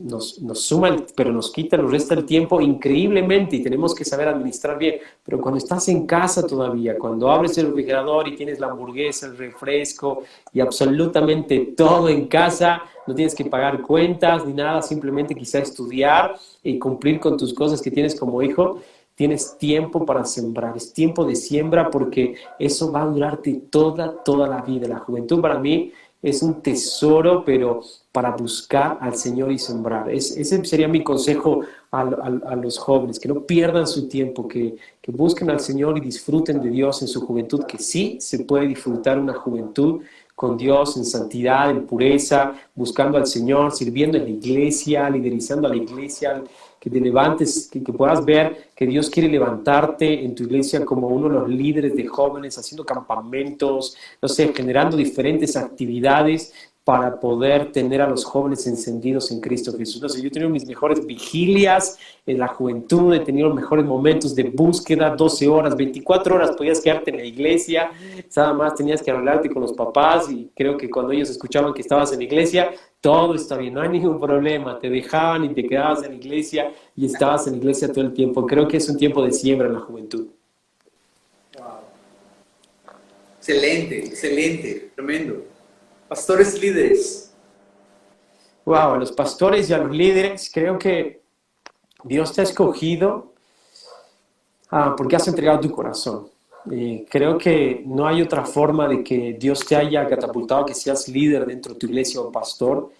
suma, pero nos quita, nos resta el tiempo increíblemente y tenemos que saber administrar bien. Pero cuando estás en casa todavía, cuando abres el refrigerador y tienes la hamburguesa, el refresco y absolutamente todo en casa, no tienes que pagar cuentas ni nada, simplemente quizá estudiar y cumplir con tus cosas que tienes como hijo, tienes tiempo para sembrar, es tiempo de siembra porque eso va a durarte toda la vida. La juventud para mí es un tesoro, pero para buscar al Señor y sembrar. Ese sería mi consejo a los jóvenes, que no pierdan su tiempo, que busquen al Señor y disfruten de Dios en su juventud, que sí se puede disfrutar una juventud con Dios en santidad, en pureza, buscando al Señor, sirviendo en la iglesia, liderizando a la iglesia, que te levantes, que puedas ver que Dios quiere levantarte en tu iglesia como uno de los líderes de jóvenes, haciendo campamentos, no sé, generando diferentes actividades para poder tener a los jóvenes encendidos en Cristo Jesús. No sé, yo he tenido mis mejores vigilias en la juventud, he tenido los mejores momentos de búsqueda, 12 horas, 24 horas podías quedarte en la iglesia, nada más tenías que hablarte con los papás y creo que cuando ellos escuchaban que estabas en la iglesia, todo está bien, no hay ningún problema, te dejaban y te quedabas en la iglesia y estabas en la iglesia todo el tiempo. Creo que es un tiempo de siembra en la juventud. Wow. Excelente, tremendo. Pastores líderes. Wow, a los pastores y a los líderes, creo que Dios te ha escogido porque has entregado tu corazón. Creo que no hay otra forma de que Dios te haya catapultado, que seas líder dentro de tu iglesia o pastor,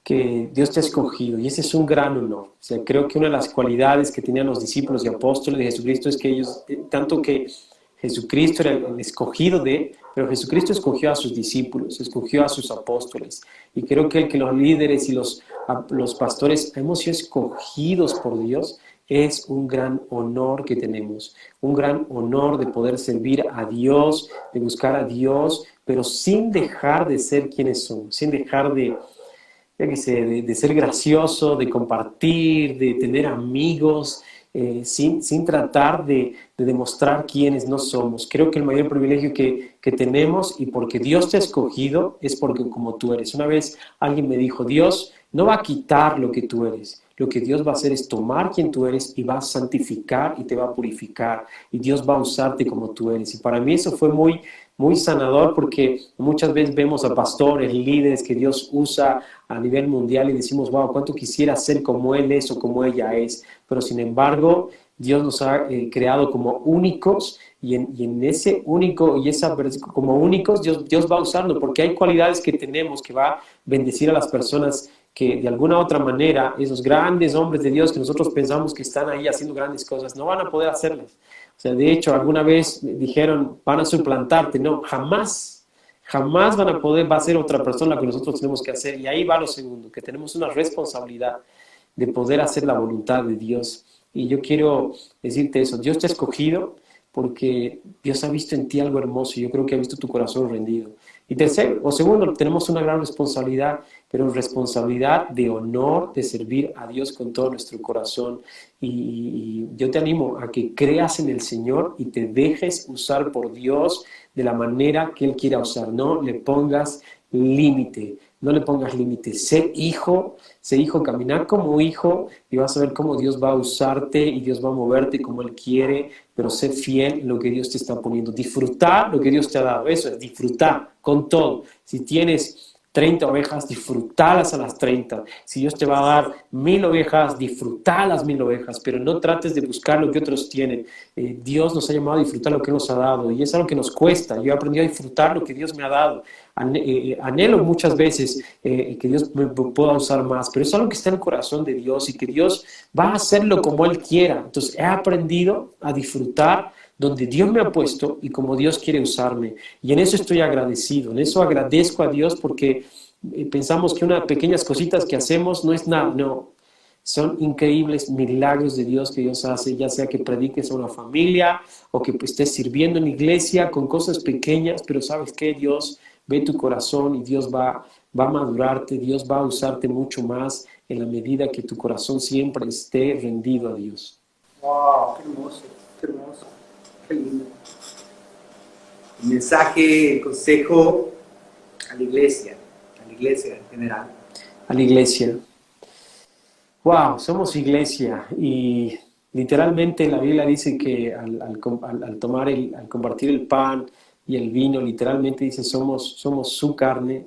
que Dios te ha escogido. Y ese es un gran honor. O sea, creo que una de las cualidades que tenían los discípulos y apóstoles de Jesucristo es que ellos, tanto que Jesucristo era el escogido pero Jesucristo escogió a sus discípulos, escogió a sus apóstoles. Y creo que los líderes y los pastores hemos sido escogidos por Dios. Es un gran honor que tenemos, un gran honor de poder servir a Dios, de buscar a Dios, pero sin dejar de ser quienes somos, sin dejar de ser gracioso, de compartir, de tener amigos, sin tratar de demostrar quiénes no somos. Creo que el mayor privilegio que tenemos, y porque Dios te ha escogido, es porque como tú eres. Una vez alguien me dijo, Dios no va a quitar lo que tú eres. Lo que Dios va a hacer es tomar quien tú eres y va a santificar y te va a purificar. Y Dios va a usarte como tú eres. Y para mí eso fue muy sanador porque muchas veces vemos a pastores, líderes que Dios usa a nivel mundial y decimos, wow, cuánto quisiera ser como Él es o como ella es. Pero sin embargo, Dios nos ha creado como únicos y en ese único y esa como únicos Dios va a usarlo porque hay cualidades que tenemos que va a bendecir a las personas que de alguna otra manera esos grandes hombres de Dios que nosotros pensamos que están ahí haciendo grandes cosas no van a poder hacerlas. O sea, de hecho, alguna vez dijeron, van a suplantarte. No, jamás van a poder, va a ser otra persona la que nosotros tenemos que hacer. Y ahí va lo segundo, que tenemos una responsabilidad de poder hacer la voluntad de Dios. Y yo quiero decirte eso, Dios te ha escogido porque Dios ha visto en ti algo hermoso y yo creo que ha visto tu corazón rendido. Y tercero, o segundo, tenemos una gran responsabilidad, pero responsabilidad de honor, de servir a Dios con todo nuestro corazón. Y yo te animo a que creas en el Señor y te dejes usar por Dios de la manera que Él quiera usar. No le pongas límite, no le pongas límite. Sé hijo, caminar como hijo y vas a ver cómo Dios va a usarte y Dios va a moverte como Él quiere, pero sé fiel en lo que Dios te está poniendo. Disfrutar lo que Dios te ha dado, eso es disfrutar con todo. Si tienes 30 ovejas, disfrutalas a las 30. Si Dios te va a dar 1000 ovejas, disfrutar las 1000 ovejas, pero no trates de buscar lo que otros tienen. Dios nos ha llamado a disfrutar lo que nos ha dado y es algo que nos cuesta. Yo he aprendido a disfrutar lo que Dios me ha dado. Anhelo muchas veces que Dios me pueda usar más, pero es algo que está en el corazón de Dios y que Dios va a hacerlo como Él quiera. Entonces he aprendido a disfrutar donde Dios me ha puesto y como Dios quiere usarme. Y en eso estoy agradecido, en eso agradezco a Dios porque pensamos que unas pequeñas cositas que hacemos no es nada, no. Son increíbles milagros de Dios que Dios hace, ya sea que prediques a una familia o que estés sirviendo en la iglesia con cosas pequeñas, pero ¿sabes qué? Dios ve tu corazón y Dios va a madurarte, Dios va a usarte mucho más en la medida que tu corazón siempre esté rendido a Dios. ¡Wow! ¡Qué hermoso! ¡Qué hermoso! ¡Qué lindo! El mensaje, el consejo a la iglesia en general. A la iglesia. Wow, somos iglesia y literalmente la Biblia dice que al compartir el pan y el vino, literalmente dice somos su carne,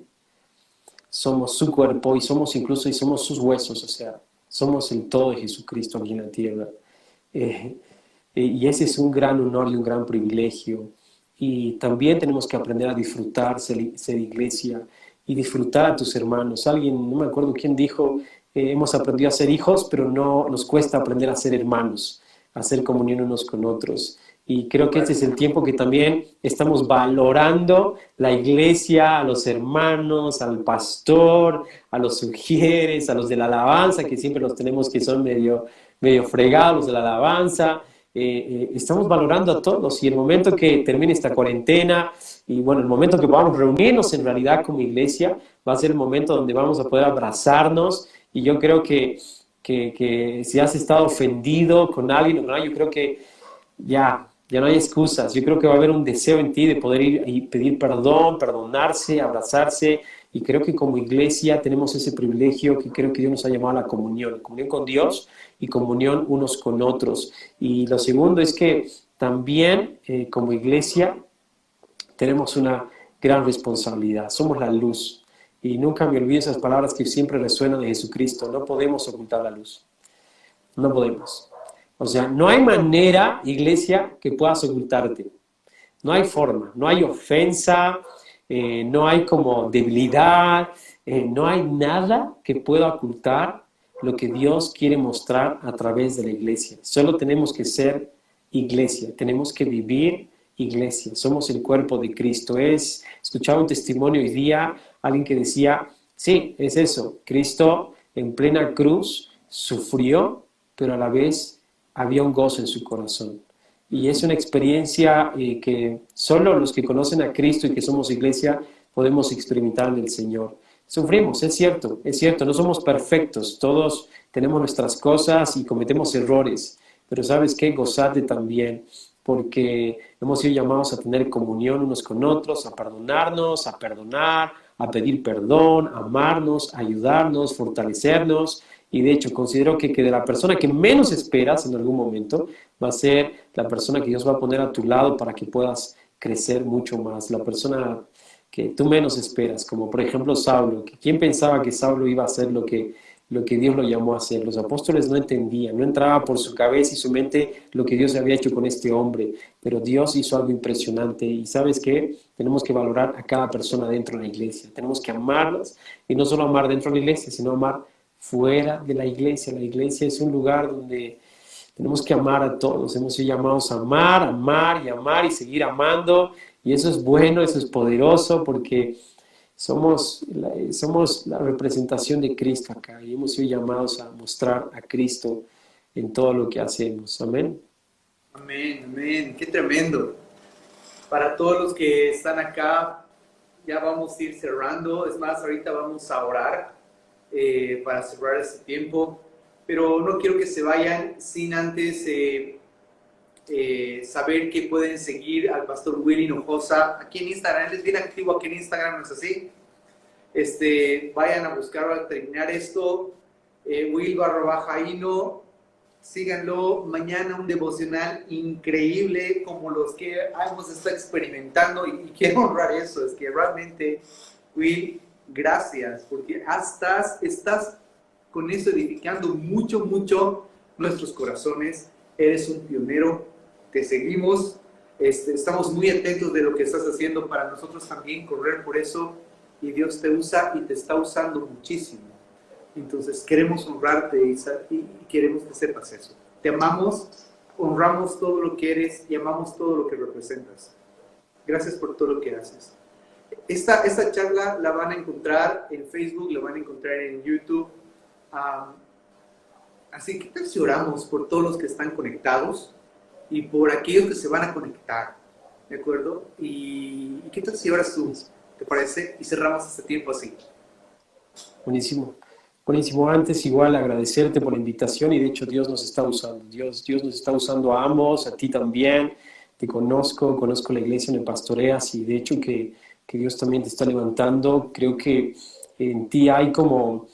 somos su cuerpo y somos sus huesos, o sea, somos el todo de Jesucristo aquí en la tierra. Eh, y ese es un gran honor y un gran privilegio. Y también tenemos que aprender a disfrutar, ser iglesia y disfrutar a tus hermanos. Alguien, no me acuerdo quién dijo, hemos aprendido a ser hijos, pero no nos cuesta aprender a ser hermanos, a hacer comunión unos con otros. Y creo que este es el tiempo que también estamos valorando la iglesia, a los hermanos, al pastor, a los ujieres, a los de la alabanza, que siempre los tenemos que son medio fregados de la alabanza. Estamos valorando a todos y el momento que termine esta cuarentena y bueno, el momento que podamos reunirnos en realidad como iglesia va a ser el momento donde vamos a poder abrazarnos y yo creo que si has estado ofendido con alguien o con alguien, yo creo que ya no hay excusas. Yo creo que va a haber un deseo en ti de poder ir y pedir perdón, perdonarse, abrazarse. Y creo que como iglesia tenemos ese privilegio que creo que Dios nos ha llamado a la comunión con Dios y comunión unos con otros. Y lo segundo es que también como iglesia tenemos una gran responsabilidad. Somos la luz. Y nunca me olvido esas palabras que siempre resuenan de Jesucristo. No podemos ocultar la luz. No podemos. O sea, no hay manera, iglesia, que puedas ocultarte. No hay forma, no hay ofensa, no hay como debilidad, no hay nada que pueda ocultar lo que Dios quiere mostrar a través de la iglesia. Solo tenemos que ser iglesia, tenemos que vivir iglesia. Somos el cuerpo de Cristo. Escuchaba un testimonio hoy día, alguien que decía, sí, es eso, Cristo en plena cruz sufrió, pero a la vez había un gozo en su corazón. Y es una experiencia que solo los que conocen a Cristo y que somos iglesia podemos experimentar en el Señor. Sufrimos, es cierto, no somos perfectos, todos tenemos nuestras cosas y cometemos errores, pero ¿sabes qué? Gozate también, porque hemos sido llamados a tener comunión unos con otros, a perdonarnos, a perdonar, a pedir perdón, a amarnos, a ayudarnos, fortalecernos. Y de hecho, considero que de la persona que menos esperas en algún momento va a ser la persona que Dios va a poner a tu lado para que puedas crecer mucho más. La persona que tú menos esperas, como por ejemplo Saulo. ¿Quién pensaba que Saulo iba a hacer lo que Dios lo llamó a hacer? Los apóstoles no entendían, no entraba por su cabeza y su mente lo que Dios había hecho con este hombre. Pero Dios hizo algo impresionante. Y ¿sabes qué? Tenemos que valorar a cada persona dentro de la iglesia. Tenemos que amarlas y no solo amar dentro de la iglesia, sino amar fuera de la iglesia. La iglesia es un lugar donde tenemos que amar a todos. Hemos sido llamados a amar, amar y amar y seguir amando. Y eso es bueno, eso es poderoso porque somos la representación de Cristo acá y hemos sido llamados a mostrar a Cristo en todo lo que hacemos. Amén. Amén, amén. Qué tremendo. Para todos los que están acá, ya vamos a ir cerrando. Es más, ahorita vamos a orar para cerrar este tiempo. Pero no quiero que se vayan sin antes saber que pueden seguir al pastor Willy Hinojosa aquí en Instagram. Él es bien activo aquí en Instagram, ¿no es así? Vayan a buscarlo al terminar esto. Will_Hino. Síganlo. Mañana un devocional increíble como los que hemos estado experimentando y quiero honrar eso. Es que realmente, Will, gracias porque estás con eso edificando mucho nuestros corazones. Eres un pionero, te seguimos, estamos muy atentos de lo que estás haciendo para nosotros también correr por eso y Dios te usa y te está usando muchísimo. Entonces queremos honrarte y queremos que sepas eso. Te amamos, honramos todo lo que eres y amamos todo lo que representas. Gracias por todo lo que haces. Esta charla la van a encontrar en Facebook, la van a encontrar en YouTube. Así que ¿qué tal si oramos por todos los que están conectados y por aquellos que se van a conectar? ¿De acuerdo? ¿Y qué tal si oras tú? ¿Te parece? Y cerramos este tiempo así. Buenísimo. Buenísimo. Antes igual agradecerte por la invitación y de hecho Dios nos está usando. Dios nos está usando a ambos, a ti también. Te conozco la iglesia, me pastoreas y de hecho que Dios también te está levantando. Creo que en ti hay como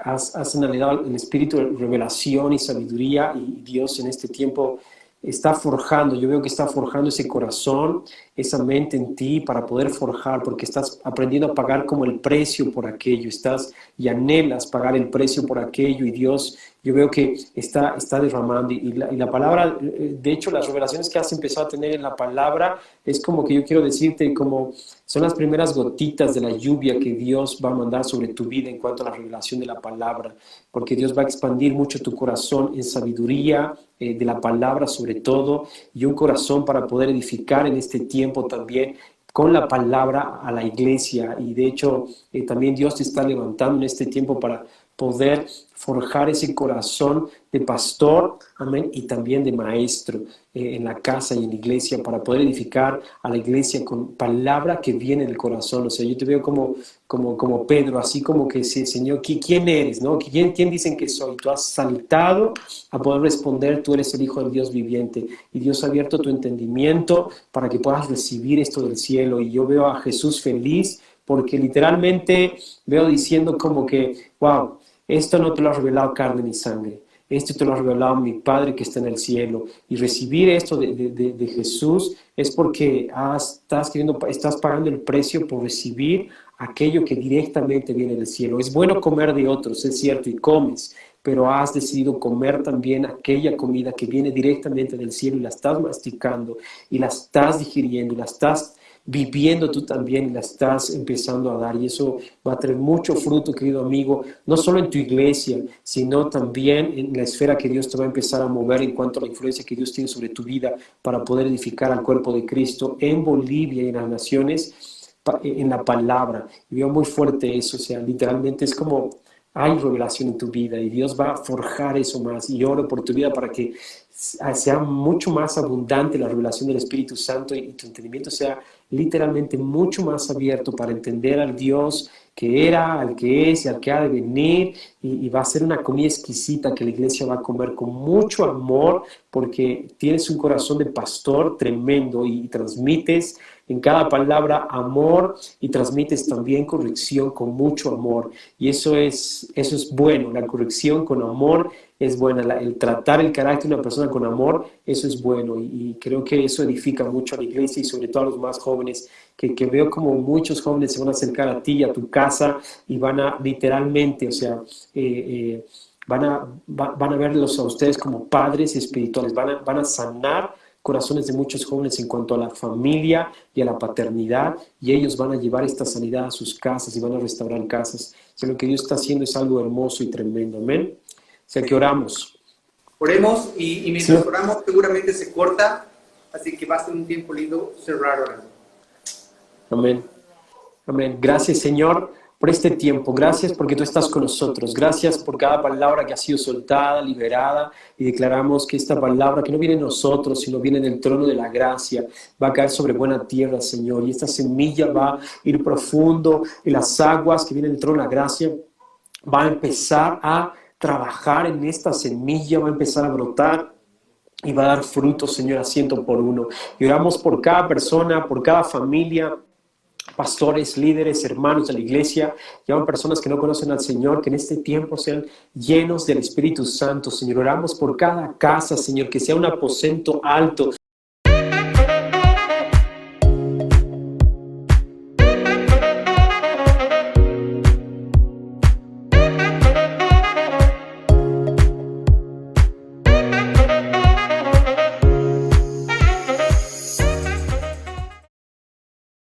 has anhelado el espíritu de revelación y sabiduría, y Dios en este tiempo está forjando, yo veo que está forjando ese corazón, esa mente en ti para poder forjar, porque estás aprendiendo a pagar como el precio por aquello, estás y anhelas pagar el precio por aquello, y Dios, yo veo que está derramando, y la palabra, de hecho las revelaciones que has empezado a tener en la palabra, es como que yo quiero decirte, como son las primeras gotitas de la lluvia que Dios va a mandar sobre tu vida en cuanto a la revelación de la palabra, porque Dios va a expandir mucho tu corazón en sabiduría, de la palabra sobre todo, y un corazón para poder edificar en este tiempo también con la palabra a la iglesia. Y de hecho también Dios te está levantando en este tiempo para poder forjar ese corazón de pastor, amén, y también de maestro en la casa y en la iglesia, para poder edificar a la iglesia con palabra que viene del corazón. O sea, yo te veo como Pedro, así como que, sí, Señor, ¿quién eres? ¿No? ¿Quién dicen que soy? Tú has saltado a poder responder, tú eres el Hijo del Dios viviente, y Dios ha abierto tu entendimiento para que puedas recibir esto del cielo. Y yo veo a Jesús feliz, porque literalmente veo diciendo como que, wow, esto no te lo ha revelado carne ni sangre, esto te lo ha revelado mi Padre que está en el cielo. Y recibir esto de Jesús es porque estás pagando el precio por recibir aquello que directamente viene del cielo. Es bueno comer de otros, es cierto, y comes, pero has decidido comer también aquella comida que viene directamente del cielo, y la estás masticando, y la estás digiriendo, y la estás viviendo tú también, y la estás empezando a dar, y eso va a traer mucho fruto, querido amigo, no solo en tu iglesia, sino también en la esfera que Dios te va a empezar a mover en cuanto a la influencia que Dios tiene sobre tu vida para poder edificar al cuerpo de Cristo en Bolivia y en las naciones, en la palabra. Y veo muy fuerte eso, o sea, literalmente es como hay revelación en tu vida, y Dios va a forjar eso más, y oro por tu vida para que sea mucho más abundante la revelación del Espíritu Santo, y tu entendimiento sea literalmente mucho más abierto para entender al Dios que era, al que es y al que ha de venir, y va a ser una comida exquisita que la iglesia va a comer con mucho amor, porque tienes un corazón de pastor tremendo, y transmites en cada palabra amor, y transmites también corrección con mucho amor, y eso es bueno. La corrección con amor es buena, el tratar el carácter de una persona con amor, eso es bueno, y creo que eso edifica mucho a la iglesia, y sobre todo a los más jóvenes, que veo como muchos jóvenes se van a acercar a ti, a tu casa, y van a literalmente, o sea, van a verlos a ustedes como padres espirituales, van a sanar corazones de muchos jóvenes en cuanto a la familia y a la paternidad, y ellos van a llevar esta sanidad a sus casas y van a restaurar casas. O sea, lo que Dios está haciendo es algo hermoso y tremendo, amén. O sea, que oramos. Oremos, y mientras oramos seguramente se corta, así que va a ser un tiempo lindo cerrar orando. Amén. Amén. Gracias, Señor, por este tiempo. Gracias porque tú estás con nosotros. Gracias por cada palabra que ha sido soltada, liberada, y declaramos que esta palabra que no viene de nosotros, sino viene del trono de la gracia, va a caer sobre buena tierra, Señor, y esta semilla va a ir profundo, y las aguas que vienen del trono de la gracia van a empezar a trabajar en esta semilla, va a empezar a brotar, y va a dar frutos, Señor, a 100 por 1. Y oramos por cada persona, por cada familia, pastores, líderes, hermanos de la iglesia, llaman personas que no conocen al Señor, que en este tiempo sean llenos del Espíritu Santo, Señor. Oramos por cada casa, Señor, que sea un aposento alto